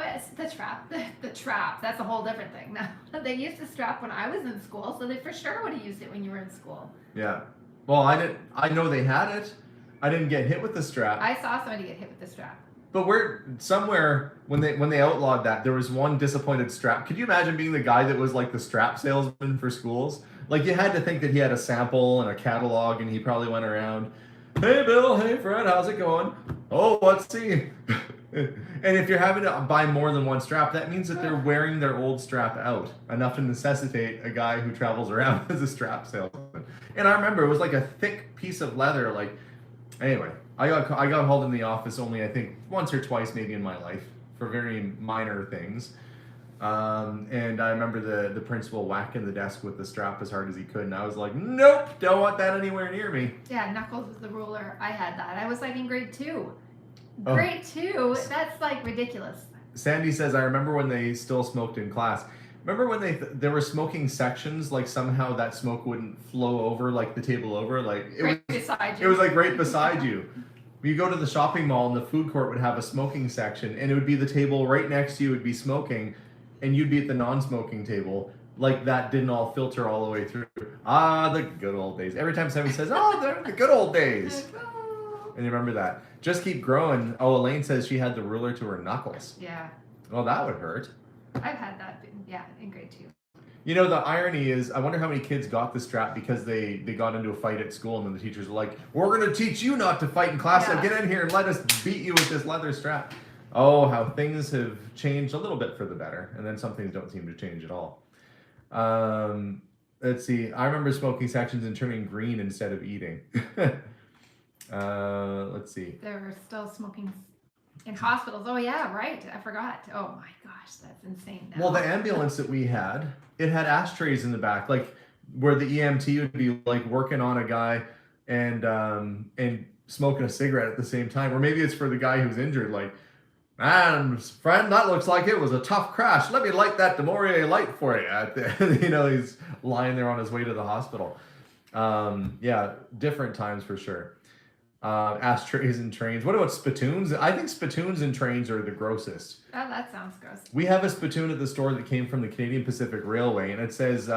That's a whole different thing. Now they used the strap when I was in school, so they for sure would have used it when you were in school. Yeah. Well, I know they had it. I didn't get hit with the strap. I saw somebody get hit with the strap. But somewhere when they outlawed that, there was one disappointed strap. Could you imagine being the guy that was like the strap salesman for schools? Like you had to think that he had a sample and a catalog, and he probably went around, "Hey Bill, hey Fred, how's it going? Oh, let's see." And if you're having to buy more than one strap, that means that they're wearing their old strap out, enough to necessitate a guy who travels around as a strap salesman. And I remember it was like a thick piece of leather. Like, anyway, I got hauled in the office only I think once or twice maybe in my life for very minor things. And I remember the principal whacking the desk with the strap as hard as he could, and I was like, "Nope, don't want that anywhere near me." Yeah, Knuckles was the ruler. I had that. I was like in grade 2. Oh. Grade 2? That's like ridiculous. Sandy says, "I remember when they still smoked in class. Remember when there were smoking sections, like somehow that smoke wouldn't flow over like the table over, like Beside you. It was like right beside you. You go to the shopping mall and the food court would have a smoking section, and it would be the table right next to you would be smoking, and you'd be at the non-smoking table. Like that didn't all filter all the way through. Ah, the good old days. Every time somebody says, "Oh, they're the good old days," and you remember that. Just keep growing. Oh, Elaine says she had the ruler to her knuckles. Yeah. Well, that would hurt. I've had that, in grade 2. You know, the irony is, I wonder how many kids got the strap because they got into a fight at school, and then the teachers were like, "We're going to teach you not to fight in class, so get in here and let us beat you with this leather strap." Oh, how things have changed a little bit for the better, and then some things don't seem to change at all. Let's see. I remember smoking sections and turning green instead of eating. Let's see. There were still smoking in hospitals. Oh yeah, right. I forgot. Oh my gosh, that's insane now. Well, the ambulance that we had, it had ashtrays in the back, like where the EMT would be like working on a guy and smoking a cigarette at the same time. Or maybe it's for the guy who's injured, like, "Man, friend, that looks like it was a tough crash. Let me light that DeMaurier light for you." You know, he's lying there on his way to the hospital. Yeah, different times for sure. Ashtrays and trains. What about spittoons? I think spittoons and trains are the grossest. Oh, that sounds gross. We have a spittoon at the store that came from the Canadian Pacific Railway, and it says,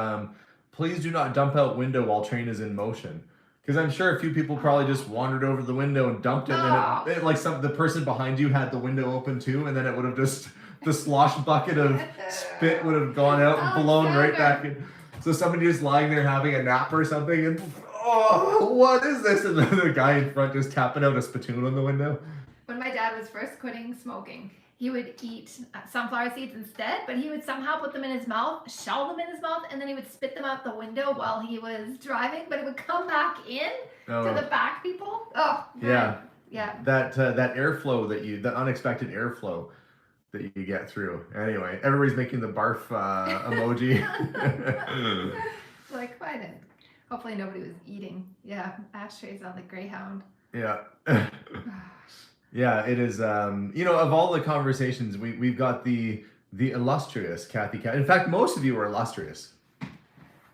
"Please do not dump out window while train is in motion." Because I'm sure a few people probably just wandered over the window and dumped it, and it like the person behind you had the window open too, and then it would have just, the slosh bucket of spit would have gone out and blown right back in. So somebody just lying there having a nap or something, and "Oh, what is this?" And then the guy in front just tapping out a spittoon on the window. When my dad was first quitting smoking, he would eat sunflower seeds instead, but he would somehow put them in his mouth, shell them in his mouth, and then he would spit them out the window while he was driving, but it would come back in to the back people. Oh, yeah. Yeah. That airflow that unexpected airflow that you get through. Anyway, everybody's making the barf emoji. Like, why then? Hopefully nobody was eating. Yeah, ashtrays on the Greyhound. Yeah. Yeah, it is. You know, of all the conversations, we've got the illustrious Kathy Cat. In fact, most of you are illustrious.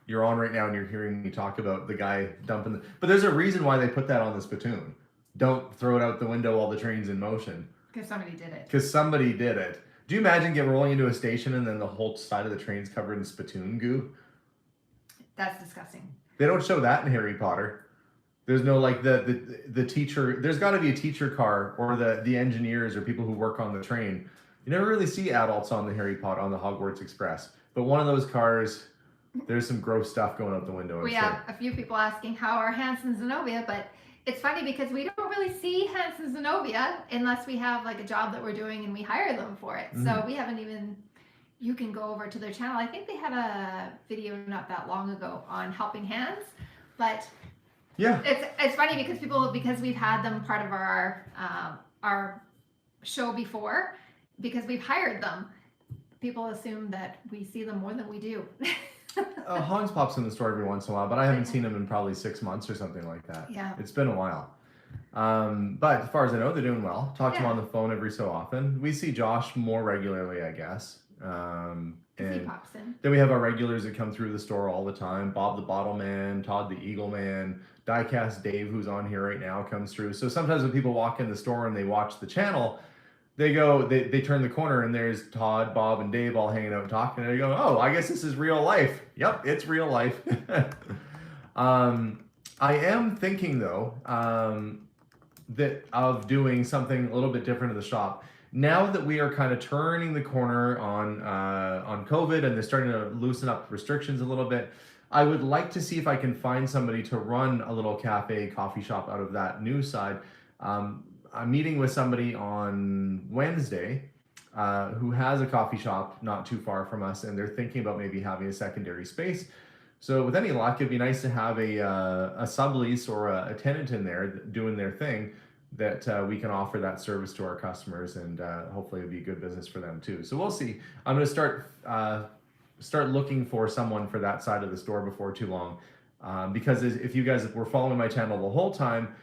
You're on right now and you're hearing me talk about the guy dumping but there's a reason why they put that on the spittoon. Don't throw it out the window while the train's in motion. Because somebody did it. Because somebody did it. Do you imagine rolling into a station and then the whole side of the train's covered in spittoon goo? That's disgusting. They don't show that in Harry Potter. There's no like the teacher. There's got to be a teacher car or the engineers or people who work on the train. You never really see adults on the Hogwarts Express. But one of those cars, there's some gross stuff going out the window. We have a few people asking how are Hans and Zenobia, but it's funny because we don't really see Hans and Zenobia unless we have like a job that we're doing and we hire them for it. So we haven't even. You can go over to their channel. I think they had a video not that long ago on helping hands, but yeah, it's funny because we've had them part of our show before because we've hired them. People assume that we see them more than we do. Hans pops in the store every once in a while, but I haven't seen him in probably 6 months or something like that. Yeah, it's been a while. But as far as I know, they're doing well. Talk to them on the phone every so often. We see Josh more regularly, I guess. And he pops in. Then we have our regulars that come through the store all the time. Bob the Bottle Man, Todd the Eagle Man, Diecast Dave, who's on here right now, comes through. So sometimes when people walk in the store and they watch the channel, they turn the corner and there's Todd, Bob, and Dave all hanging out talking. And they go, oh, I guess this is real life. Yep, it's real life. I am thinking though that of doing something a little bit different in the shop. Now that we are kind of turning the corner on COVID and they're starting to loosen up restrictions a little bit, I would like to see if I can find somebody to run a little cafe, coffee shop out of that new side. I'm meeting with somebody on Wednesday who has a coffee shop not too far from us, and they're thinking about maybe having a secondary space. So with any luck, it'd be nice to have a sublease or a tenant in there doing their thing that we can offer that service to our customers, and hopefully it'll be good business for them too. So we'll see. I'm going to start looking for someone for that side of the store before too long, because if you guys were following my channel the whole time,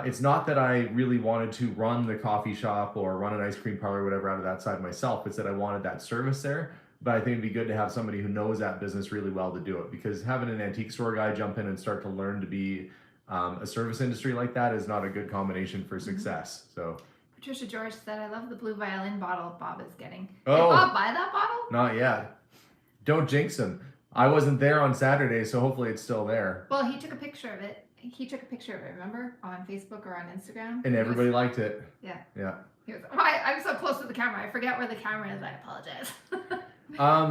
it's not that I really wanted to run the coffee shop or run an ice cream parlor or whatever out of that side myself. It's that I wanted that service there. But I think it'd be good to have somebody who knows that business really well to do it, because having an antique store guy jump in and start to learn to be a service industry like that is not a good combination for success. So Patricia George said, I love the blue violin bottle Bob is getting. Oh. Did Bob buy that bottle? Not yet. Don't jinx him. I wasn't there on Saturday, so hopefully it's still there. Well, he took a picture of it. He took a picture of it, remember? On Facebook or on Instagram. And everybody liked it. Yeah. Yeah. He was, I'm so close to the camera. I forget where the camera is. I apologize.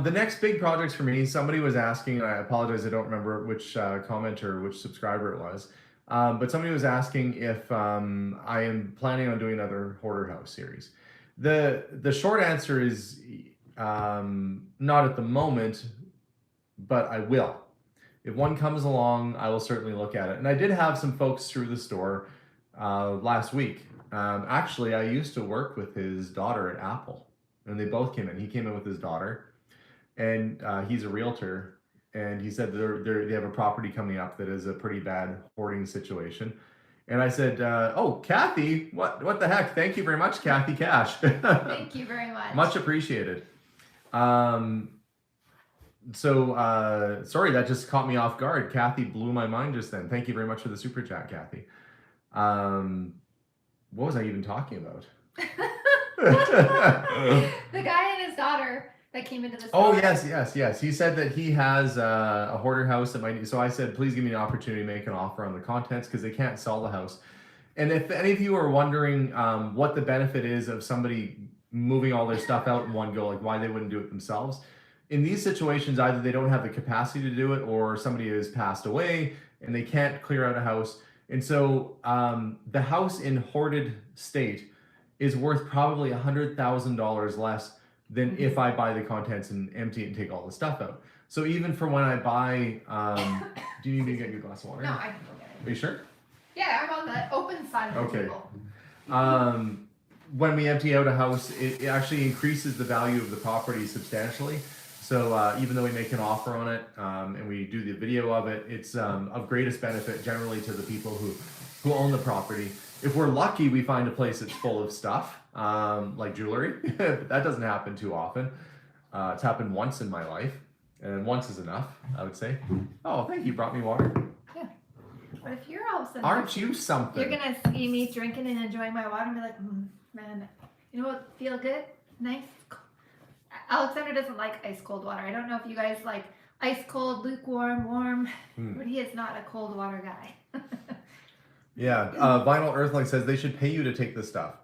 The next big projects for me, somebody was asking, and I apologize, I don't remember which commenter, which subscriber it was, but somebody was asking if I am planning on doing another Hoarder House series. The short answer is not at the moment, but I will. If one comes along, I will certainly look at it. And I did have some folks through the store last week. Actually, I used to work with his daughter at Apple, and they both came in. He came in with his daughter, and he's a realtor, and he said they have a property coming up that is a pretty bad hoarding situation. And I said, oh, Kathy, what the heck? Thank you very much, Kathy Cash. Thank you very much. Much appreciated. Sorry, that just caught me off guard. Kathy blew my mind just then. Thank you very much for the super chat, Kathy. What was I even talking about? The guy and his daughter that came into the store. Oh, yes. He said that he has a hoarder house that might. So I said, please give me an opportunity to make an offer on the contents, because they can't sell the house. And if any of you are wondering what the benefit is of somebody moving all their stuff out in one go, like why they wouldn't do it themselves, in these situations, either they don't have the capacity to do it, or somebody has passed away and they can't clear out a house. And so the house in hoarded state is worth probably $100,000 less than if I buy the contents and empty it and take all the stuff out. So even for when I buy, do you need me to get your glass of water? No, I can go get it. Are you sure? Yeah, I'm on the open side of the table. When we empty out a house, it actually increases the value of the property substantially. So even though we make an offer on it and we do the video of it, it's of greatest benefit generally to the people who own the property. If we're lucky, we find a place that's full of stuff, like jewelry. But that doesn't happen too often. It's happened once in my life, and once is enough, I would say. Oh, thank you. Brought me water. Yeah. But if you're all of a sudden, Aren't you something? you're gonna see me drinking and enjoying my water and be like, man, you know what? Feel good, nice. Alexander doesn't like ice cold water. I don't know if you guys like ice cold, lukewarm, warm, but he is not a cold water guy. Yeah, Vinyl Earthling says they should pay you to take this stuff.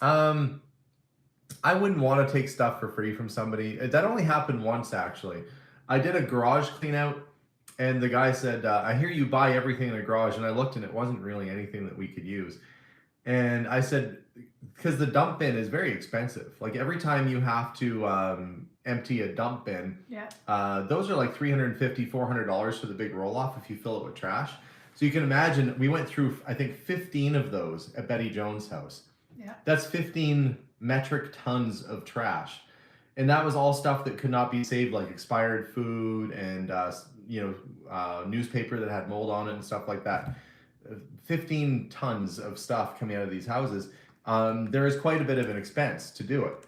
I wouldn't want to take stuff for free from somebody. That only happened once, actually. I did a garage clean out, and the guy said, I hear you buy everything in the garage, and I looked and it wasn't really anything that we could use. And I said, because the dump bin is very expensive. Like every time you have to empty a dump bin, those are like $350, $400 for the big roll off if you fill it with trash. So you can imagine, we went through, I think, 15 of those at Betty Jones' house. Yeah. That's 15 metric tons of trash. And that was all stuff that could not be saved, like expired food and, newspaper that had mold on it and stuff like that. 15 tons of stuff coming out of these houses. There is quite a bit of an expense to do it.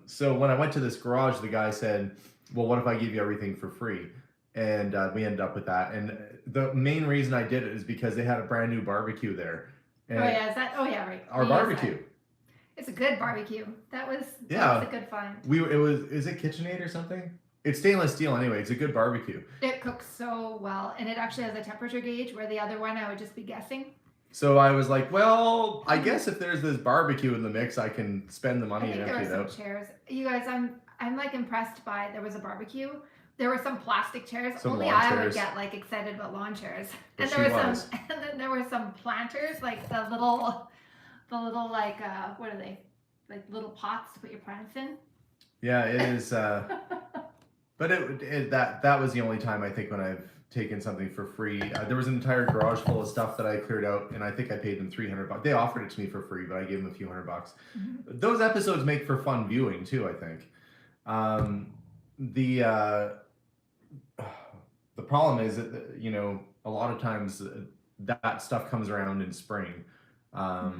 So when I went to this garage, the guy said, well, what if I give you everything for free? And we ended up with that. And the main reason I did it is because they had a brand new barbecue there. And right. our barbecue. It's a good barbecue. That was a good find. Is it KitchenAid or something? It's stainless steel anyway. It's a good barbecue. It cooks so well, and it actually has a temperature gauge where the other one I would just be guessing. So I was like, well, I guess if there's this barbecue in the mix, I can spend the money and empty it out. I think there were some chairs. You guys, I'm like impressed by. There was a barbecue. There were some plastic chairs. Only I would get like excited about lawn chairs. And there were some, and then there were some planters, like the little like what are they? Like little pots to put your plants in. Yeah, it is. But that was the only time I think when I've taken something for free. There was an entire garage full of stuff that I cleared out, and I think I paid them $300. They offered it to me for free, but I gave them a few $100. Mm-hmm. Those episodes make for fun viewing too, I think. The problem is that, you know, a lot of times that stuff comes around in spring,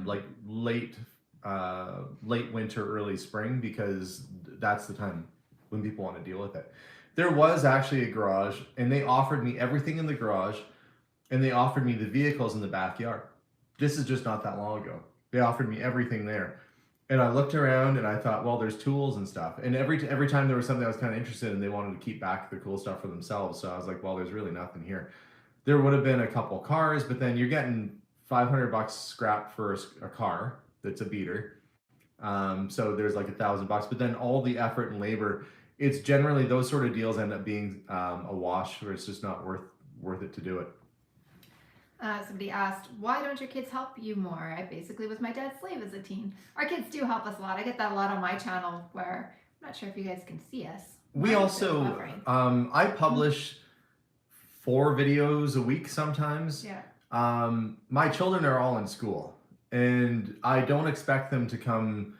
like late winter, early spring, because that's the time when people want to deal with it. There was actually a garage, and they offered me everything in the garage, and they offered me the vehicles in the backyard. This is just not that long ago. They offered me everything there. And I looked around and I thought, well, there's tools and stuff. And every time there was something I was kind of interested in, they wanted to keep back the cool stuff for themselves. So I was like, well, there's really nothing here. There would have been a couple cars, but then you're getting $500 scrap for a car that's a beater. So there's like $1,000, but then all the effort and labor, it's generally those sort of deals end up being a wash, where it's just not worth it to do it. Somebody asked, why don't your kids help you more? I basically was my dad's slave as a teen. Our kids do help us a lot. I get that a lot on my channel, where I'm not sure if you guys can see us. We also, I publish 4 videos a week sometimes. Yeah. My children are all in school, and I don't expect them to come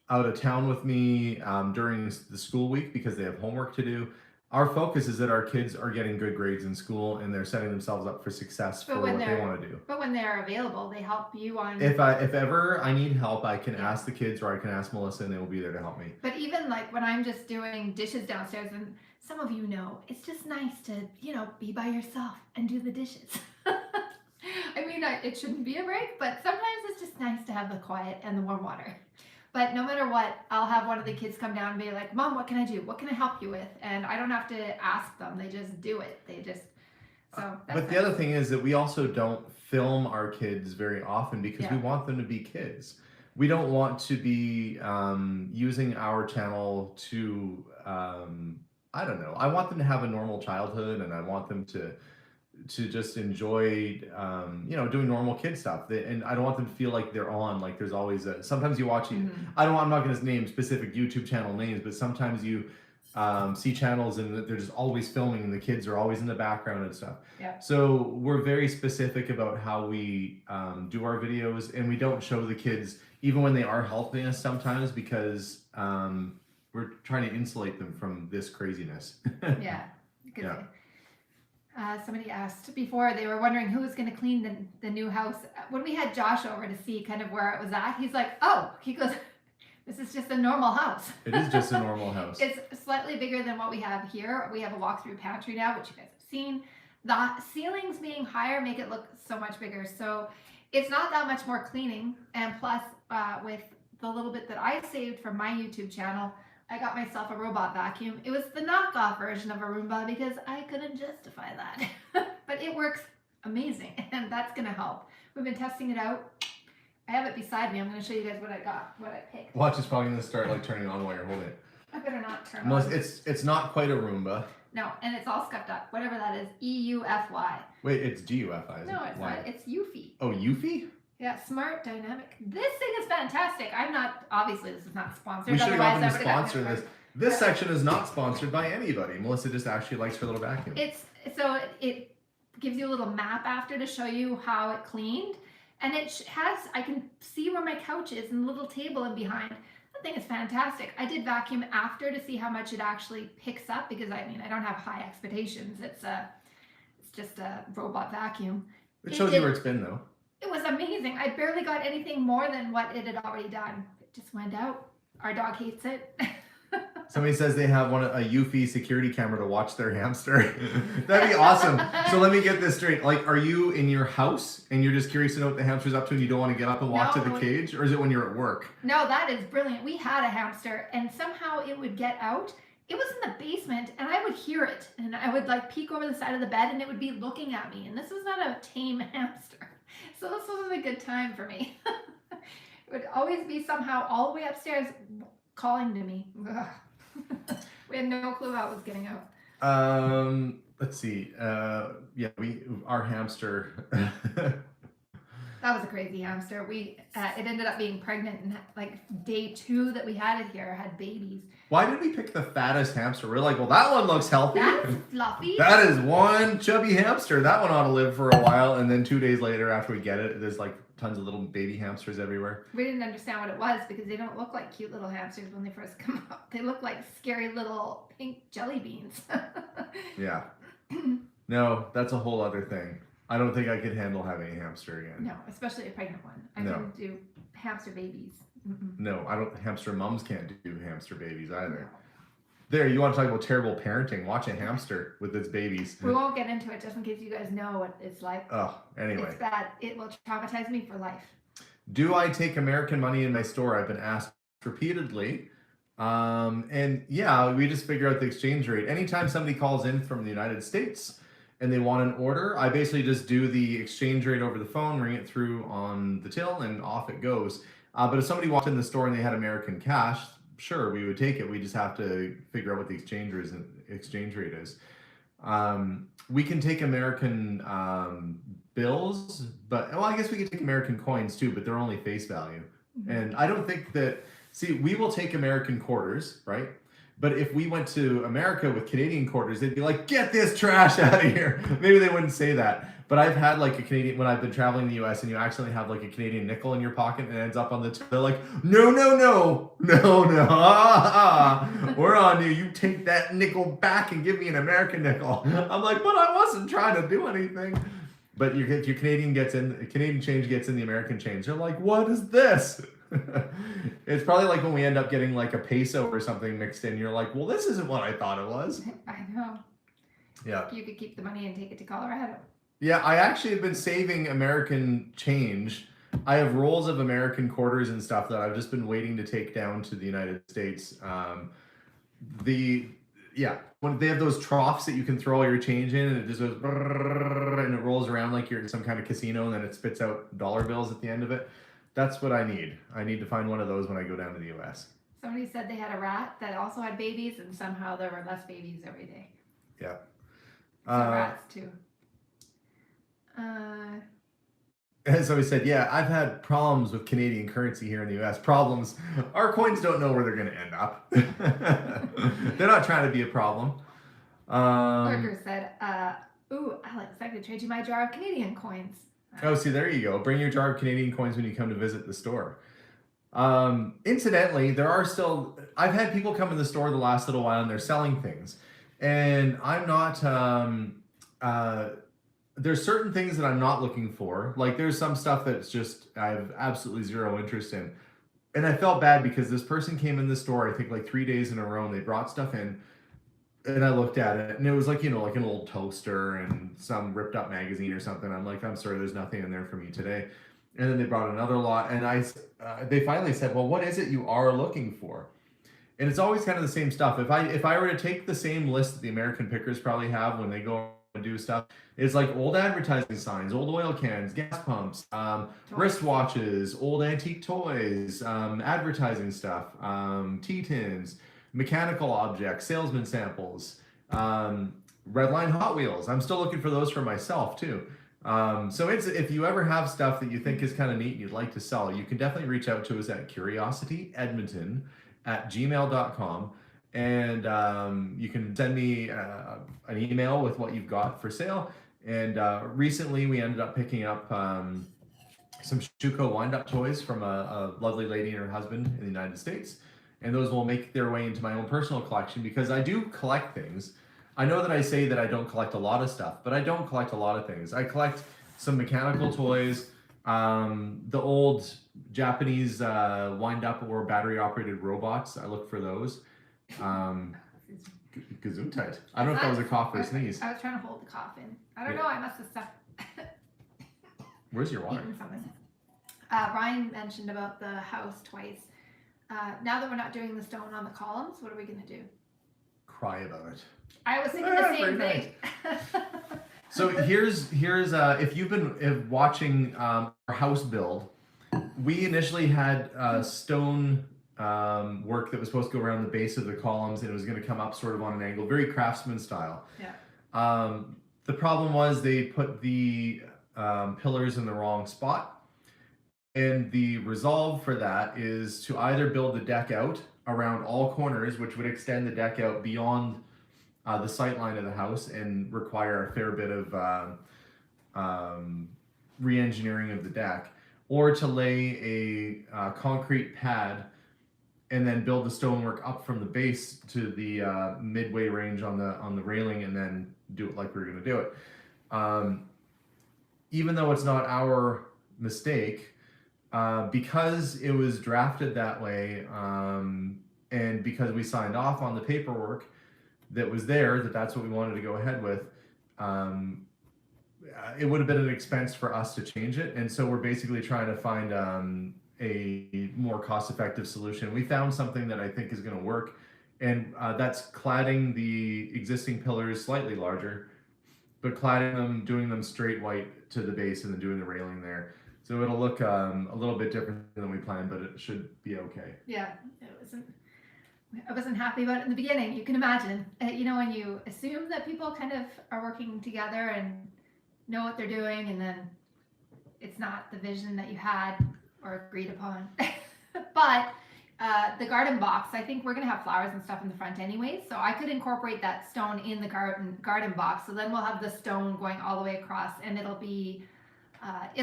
out of town with me during the school week because they have homework to do. Our focus is that our kids are getting good grades in school, and they're setting themselves up for success for what they want to do. But when they're available, they help you on. If ever I need help, I can ask the kids, or I can ask Melissa, and they will be there to help me. But even like when I'm just doing dishes downstairs, and some of you know, it's just nice to, you know, be by yourself and do the dishes. I mean, it shouldn't be a break, but sometimes it's just nice to have the quiet and the warm water. But no matter what, I'll have one of the kids come down and be like, Mom, what can I do? What can I help you with? And I don't have to ask them. They just do it. But the other thing is that we also don't film our kids very often because we want them to be kids. We don't want to be using our channel to, I don't know. I want them to have a normal childhood, and I want them to just enjoy, you know, doing normal kid stuff. And I don't want them to feel like they're on, like there's always sometimes you watch, I'm not going to name specific YouTube channel names, but sometimes you see channels and they're just always filming and the kids are always in the background and stuff. Yeah. So we're very specific about how we do our videos, and we don't show the kids, even when they are helping us sometimes, because we're trying to insulate them from this craziness. Yeah. Good. Yeah. Somebody asked before, they were wondering who was going to clean the new house. When we had Josh over to see kind of where it was at, he's like, he goes, this is just a normal house. It is just a normal house. It's slightly bigger than what we have here. We have a walk-through pantry now, which you guys have seen. The ceilings being higher make it look so much bigger. So it's not that much more cleaning. And plus, with the little bit that I saved from my YouTube channel, I got myself a robot vacuum. It was the knockoff version of a Roomba because I couldn't justify that. But it works amazing, and that's going to help. We've been testing it out. I have it beside me. I'm going to show you guys what I got, what I picked. Watch, it's probably going to start like turning on while you're holding it. I better not turn on. It's not quite a Roomba. No, and it's all scuffed up. Whatever that is, EUFY. Wait, it's GUFI. No, it's not. It's Eufy. Oh, Eufy? Yeah, smart, dynamic. This thing is fantastic. Obviously this is not sponsored. We should have gotten them to sponsor this. This section is not sponsored by anybody. Melissa just actually likes her little vacuum. It gives you a little map after to show you how it cleaned. And I can see where my couch is and the little table in behind. That thing is fantastic. I did vacuum after to see how much it actually picks up because I don't have high expectations. It's just a robot vacuum. It shows you where it's been though. It was amazing. I barely got anything more than what it had already done. It just went out. Our dog hates it. Somebody says they have a Eufy security camera to watch their hamster. That'd be awesome. So let me get this straight. Like, are you in your house and you're just curious to know what the hamster's up to and you don't want to get up and walk to the cage? Or is it when you're at work? No, that is brilliant. We had a hamster and somehow it would get out. It was in the basement and I would hear it and I would like peek over the side of the bed and it would be looking at me. And this was not a tame hamster. So this was a good time for me. It would always be somehow all the way upstairs calling to me. We had no clue how it was getting out. Let's see. Yeah, our hamster. That was a crazy hamster. It ended up being pregnant and like day 2 that we had it here had babies. Why did we pick the fattest hamster? We're like, well, that one looks healthy. That's fluffy. That is one chubby hamster. That one ought to live for a while. And then 2 days later, after we get it, there's like tons of little baby hamsters everywhere. We didn't understand what it was because they don't look like cute little hamsters when they first come out. They look like scary little pink jelly beans. Yeah. No, that's a whole other thing. I don't think I could handle having a hamster again. No, especially a pregnant one. I couldn't do hamster babies. Mm-mm. No, I don't. Hamster moms can't do hamster babies either. No. There, you want to talk about terrible parenting? Watch a hamster with its babies. We won't get into it just in case you guys know what it's like. Oh, anyway. It's bad. It will traumatize me for life. Do I take American money in my store? I've been asked repeatedly. And yeah, we just figure out the exchange rate. Anytime somebody calls in from the United States and they want an order, I basically just do the exchange rate over the phone, ring it through on the till, and off it goes. But if somebody walked in the store and they had American cash, sure, we would take it. We just have to figure out what the exchange rate is. We can take American bills, but well, I guess we could take American coins too, but they're only face value. Mm-hmm. And I don't think that, see, we will take American quarters, right? But if we went to America with Canadian quarters, they'd be like, get this trash out of here. Maybe they wouldn't say that. But I've had like a Canadian, when I've been traveling the US and you accidentally have like a Canadian nickel in your pocket and it ends up on the, they're like, no, we're on you. You take that nickel back and give me an American nickel. I'm like, but I wasn't trying to do anything. But your Canadian change gets in the American change. They're like, what is this? It's probably like when we end up getting like a peso or something mixed in. You're like, well, this isn't what I thought it was. I know. Yeah. You could keep the money and take it to Colorado. Yeah, I actually have been saving American change. I have rolls of American quarters and stuff that I've just been waiting to take down to the United States. When they have those troughs that you can throw all your change in and it just goes and it rolls around like you're in some kind of casino and then it spits out dollar bills at the end of it. That's what I need. I need to find one of those when I go down to the US. Somebody said they had a rat that also had babies and somehow there were less babies every day. Yeah. Rats too. And so he said, yeah, I've had problems with Canadian currency here in the US. Problems. Our coins don't know where they're going to end up. They're not trying to be a problem. Lurker said, ooh, Alex, I could trade you my jar of Canadian coins. Oh, see, there you go. Bring your jar of Canadian coins when you come to visit the store. Incidentally, I've had people come in the store the last little while and they're selling things. And I'm not, there's certain things that I'm not looking for. Like there's some stuff that's just, I have absolutely zero interest in. And I felt bad because this person came in the store, I think like 3 days in a row, and they brought stuff in. And I looked at it and it was like, like an old toaster and some ripped up magazine or something. I'm like, I'm sorry, there's nothing in there for me today. And then they brought another lot and they finally said, well, what is it you are looking for? And it's always kind of the same stuff. If I were to take the same list that the American pickers probably have when they go and do stuff, it's like old advertising signs, old oil cans, gas pumps, wristwatches, old antique toys, advertising stuff, tea tins, mechanical objects, salesman samples, Redline Hot Wheels. I'm still looking for those for myself too. So if you ever have stuff that you think is kind of neat and you'd like to sell, you can definitely reach out to us at curiosityedmonton@gmail.com. And you can send me an email with what you've got for sale. And recently we ended up picking up some Shuko wind-up toys from a lovely lady and her husband in the United States. And those will make their way into my own personal collection because I do collect things. I know that I say that I don't collect a lot of stuff, but I don't collect a lot of things. I collect some mechanical toys, the old Japanese wind-up or battery-operated robots. I look for those. Gesundheit. I don't know if that was a cough or a sneeze. I was trying to hold the cough in. I don't know. I must have stuck. Where's your water? Eaten something. Ryan mentioned about the house twice. Now that we're not doing the stone on the columns, what are we going to do? Cry about it. I was thinking the same thing. So here's if you've been watching our house build, we initially had stone work that was supposed to go around the base of the columns, and it was going to come up sort of on an angle, very craftsman style. Yeah. The problem was they put the pillars in the wrong spot. And the resolve for that is to either build the deck out around all corners, which would extend the deck out beyond the sight line of the house and require a fair bit of re-engineering of the deck, or to lay a concrete pad and then build the stonework up from the base to the midway range on the railing, and then do it like we were going to do it. Even though it's not our mistake, because it was drafted that way, and because we signed off on the paperwork that was there, that's what we wanted to go ahead with, it would have been an expense for us to change it. And so we're basically trying to find a more cost-effective solution. We found something that I think is going to work, and that's cladding the existing pillars slightly larger, but cladding them, doing them straight white to the base, and then doing the railing there. So it'll look a little bit different than we planned, but it should be okay. Yeah, I wasn't happy about it in the beginning. You can imagine, when you assume that people kind of are working together and know what they're doing, and then it's not the vision that you had or agreed upon. But the garden box, I think we're gonna have flowers and stuff in the front anyway, so I could incorporate that stone in the garden box. So then we'll have the stone going all the way across, and it'll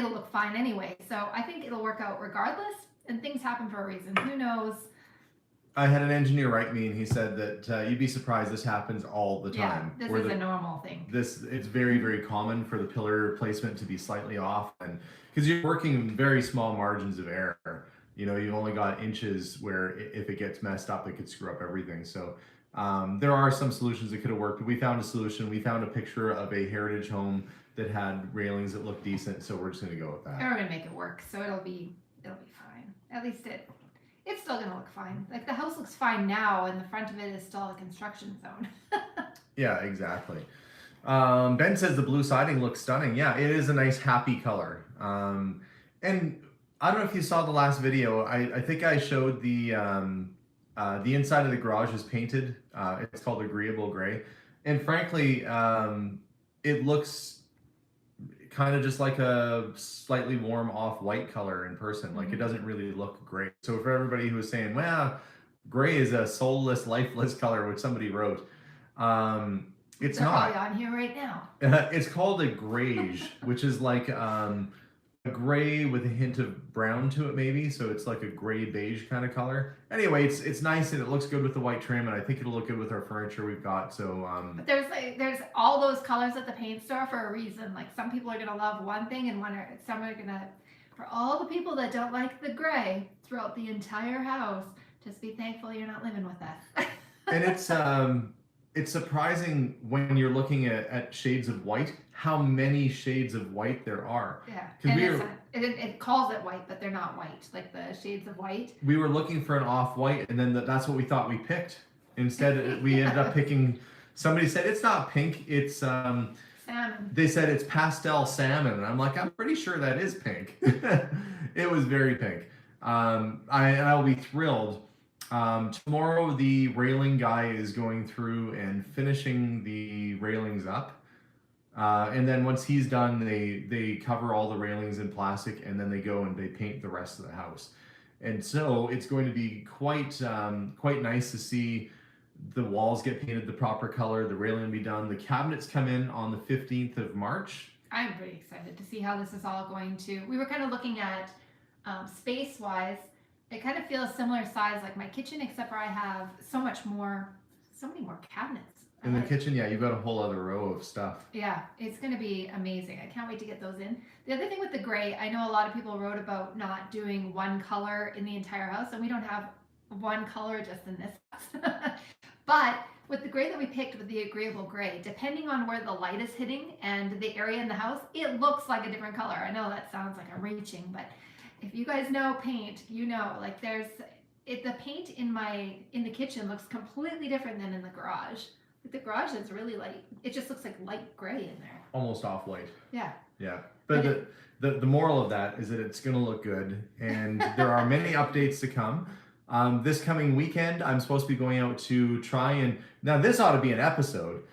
look fine anyway. So I think it'll work out regardless, and things happen for a reason. Who knows? I had an engineer write me, and he said that you'd be surprised this happens all the time. Yeah, this is a normal thing. It's very, very common for the pillar placement to be slightly off, and because you're working in very small margins of error. You've only got inches where if it gets messed up, it could screw up everything. So there are some solutions that could have worked, but we found a solution. We found a picture of a heritage home that had railings that looked decent, so we're just going to go with that. And we're going to make it work, so it'll be fine. At least it's still going to look fine. Like, the house looks fine now, and the front of it is still a construction zone. Yeah, exactly. Ben says the blue siding looks stunning. Yeah, it is a nice, happy color. And I don't know if you saw the last video. I think I showed the inside of the garage is painted. It's called agreeable gray, and frankly, it looks kind of just like a slightly warm off-white color in person. Like, it doesn't really look great. So for everybody who was saying, well, gray is a soulless, lifeless color, which somebody wrote, it's They're not. probably on here right now. It's called a grayish, which is like a gray with a hint of brown to it, maybe. So it's like a gray beige kind of color. Anyway, it's nice, and it looks good with the white trim, and I think it'll look good with our furniture we've got. So but there's all those colors at the paint store for a reason. Like, some people are gonna love one thing, and some are gonna. For all the people that don't like the gray throughout the entire house, just be thankful you're not living with us. And it's surprising when you're looking at shades of white, how many shades of white there are. Yeah, and it calls it white, but they're not white, like the shades of white. We were looking for an off-white, and then that's what we thought we picked. Instead, we ended up picking, somebody said, it's not pink, it's... salmon. They said it's pastel salmon, and I'm like, I'm pretty sure that is pink. It was very pink. I'll be thrilled. Tomorrow, the railing guy is going through and finishing the railings up. And then once he's done, they cover all the railings in plastic, and then they go and they paint the rest of the house. And so it's going to be quite nice to see the walls get painted the proper color, the railing will be done. The cabinets come in on the 15th of March. I'm pretty excited to see how this is all going to. We were kind of looking at space-wise. It kind of feels similar size like my kitchen, except for I have so many more cabinets. In the kitchen, yeah, you've got a whole other row of stuff. Yeah, it's going to be amazing. I can't wait to get those in. The other thing with the gray, I know a lot of people wrote about not doing one color in the entire house, and we don't have one color just in this house. But with the gray that we picked, with the agreeable gray, depending on where the light is hitting and the area in the house, it looks like a different color. I know that sounds like I'm reaching, but if you guys know paint, you know, like the paint in the kitchen looks completely different than in the garage. Like the garage is really light. It just looks like light gray in there. Almost off white. Yeah. Yeah. But the moral of that is that it's going to look good, and there are many updates to come. This coming weekend, I'm supposed to be going out to try and, now this ought to be an episode,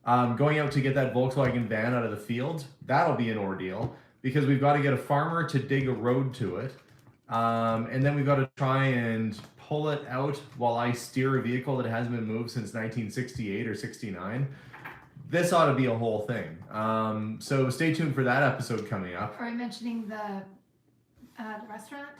going out to get that Volkswagen van out of the field. That'll be an ordeal because we've got to get a farmer to dig a road to it. And then we've got to try and pull it out while I steer a vehicle that hasn't been moved since 1968 or 69. This ought to be a whole thing. So stay tuned for that episode coming up. Are we mentioning the restaurant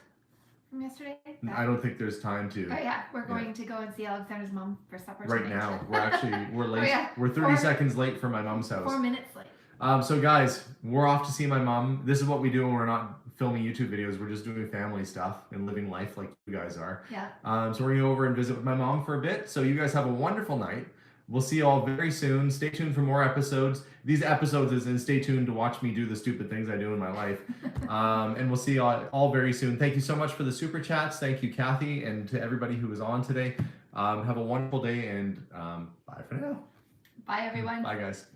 from yesterday? I don't think there's time to. Oh yeah, we're going to go and see Alexander's mom for supper Right tonight. now. We're late. Oh, yeah. We're 30 seconds late for my mom's house. 4 minutes late. So guys, we're off to see my mom. This is what we do when we're not filming YouTube videos. We're just doing family stuff and living life like you guys are. Yeah. So we're gonna go over and visit with my mom for a bit. So you guys have a wonderful night. We'll see you all very soon. Stay tuned for more episodes. These episodes is in stay tuned to watch me do the stupid things I do in my life. And we'll see you all very soon. Thank you so much for the super chats. Thank you, Kathy, and to everybody who was on today. Have a wonderful day, and bye for now. Bye, everyone. Bye, guys.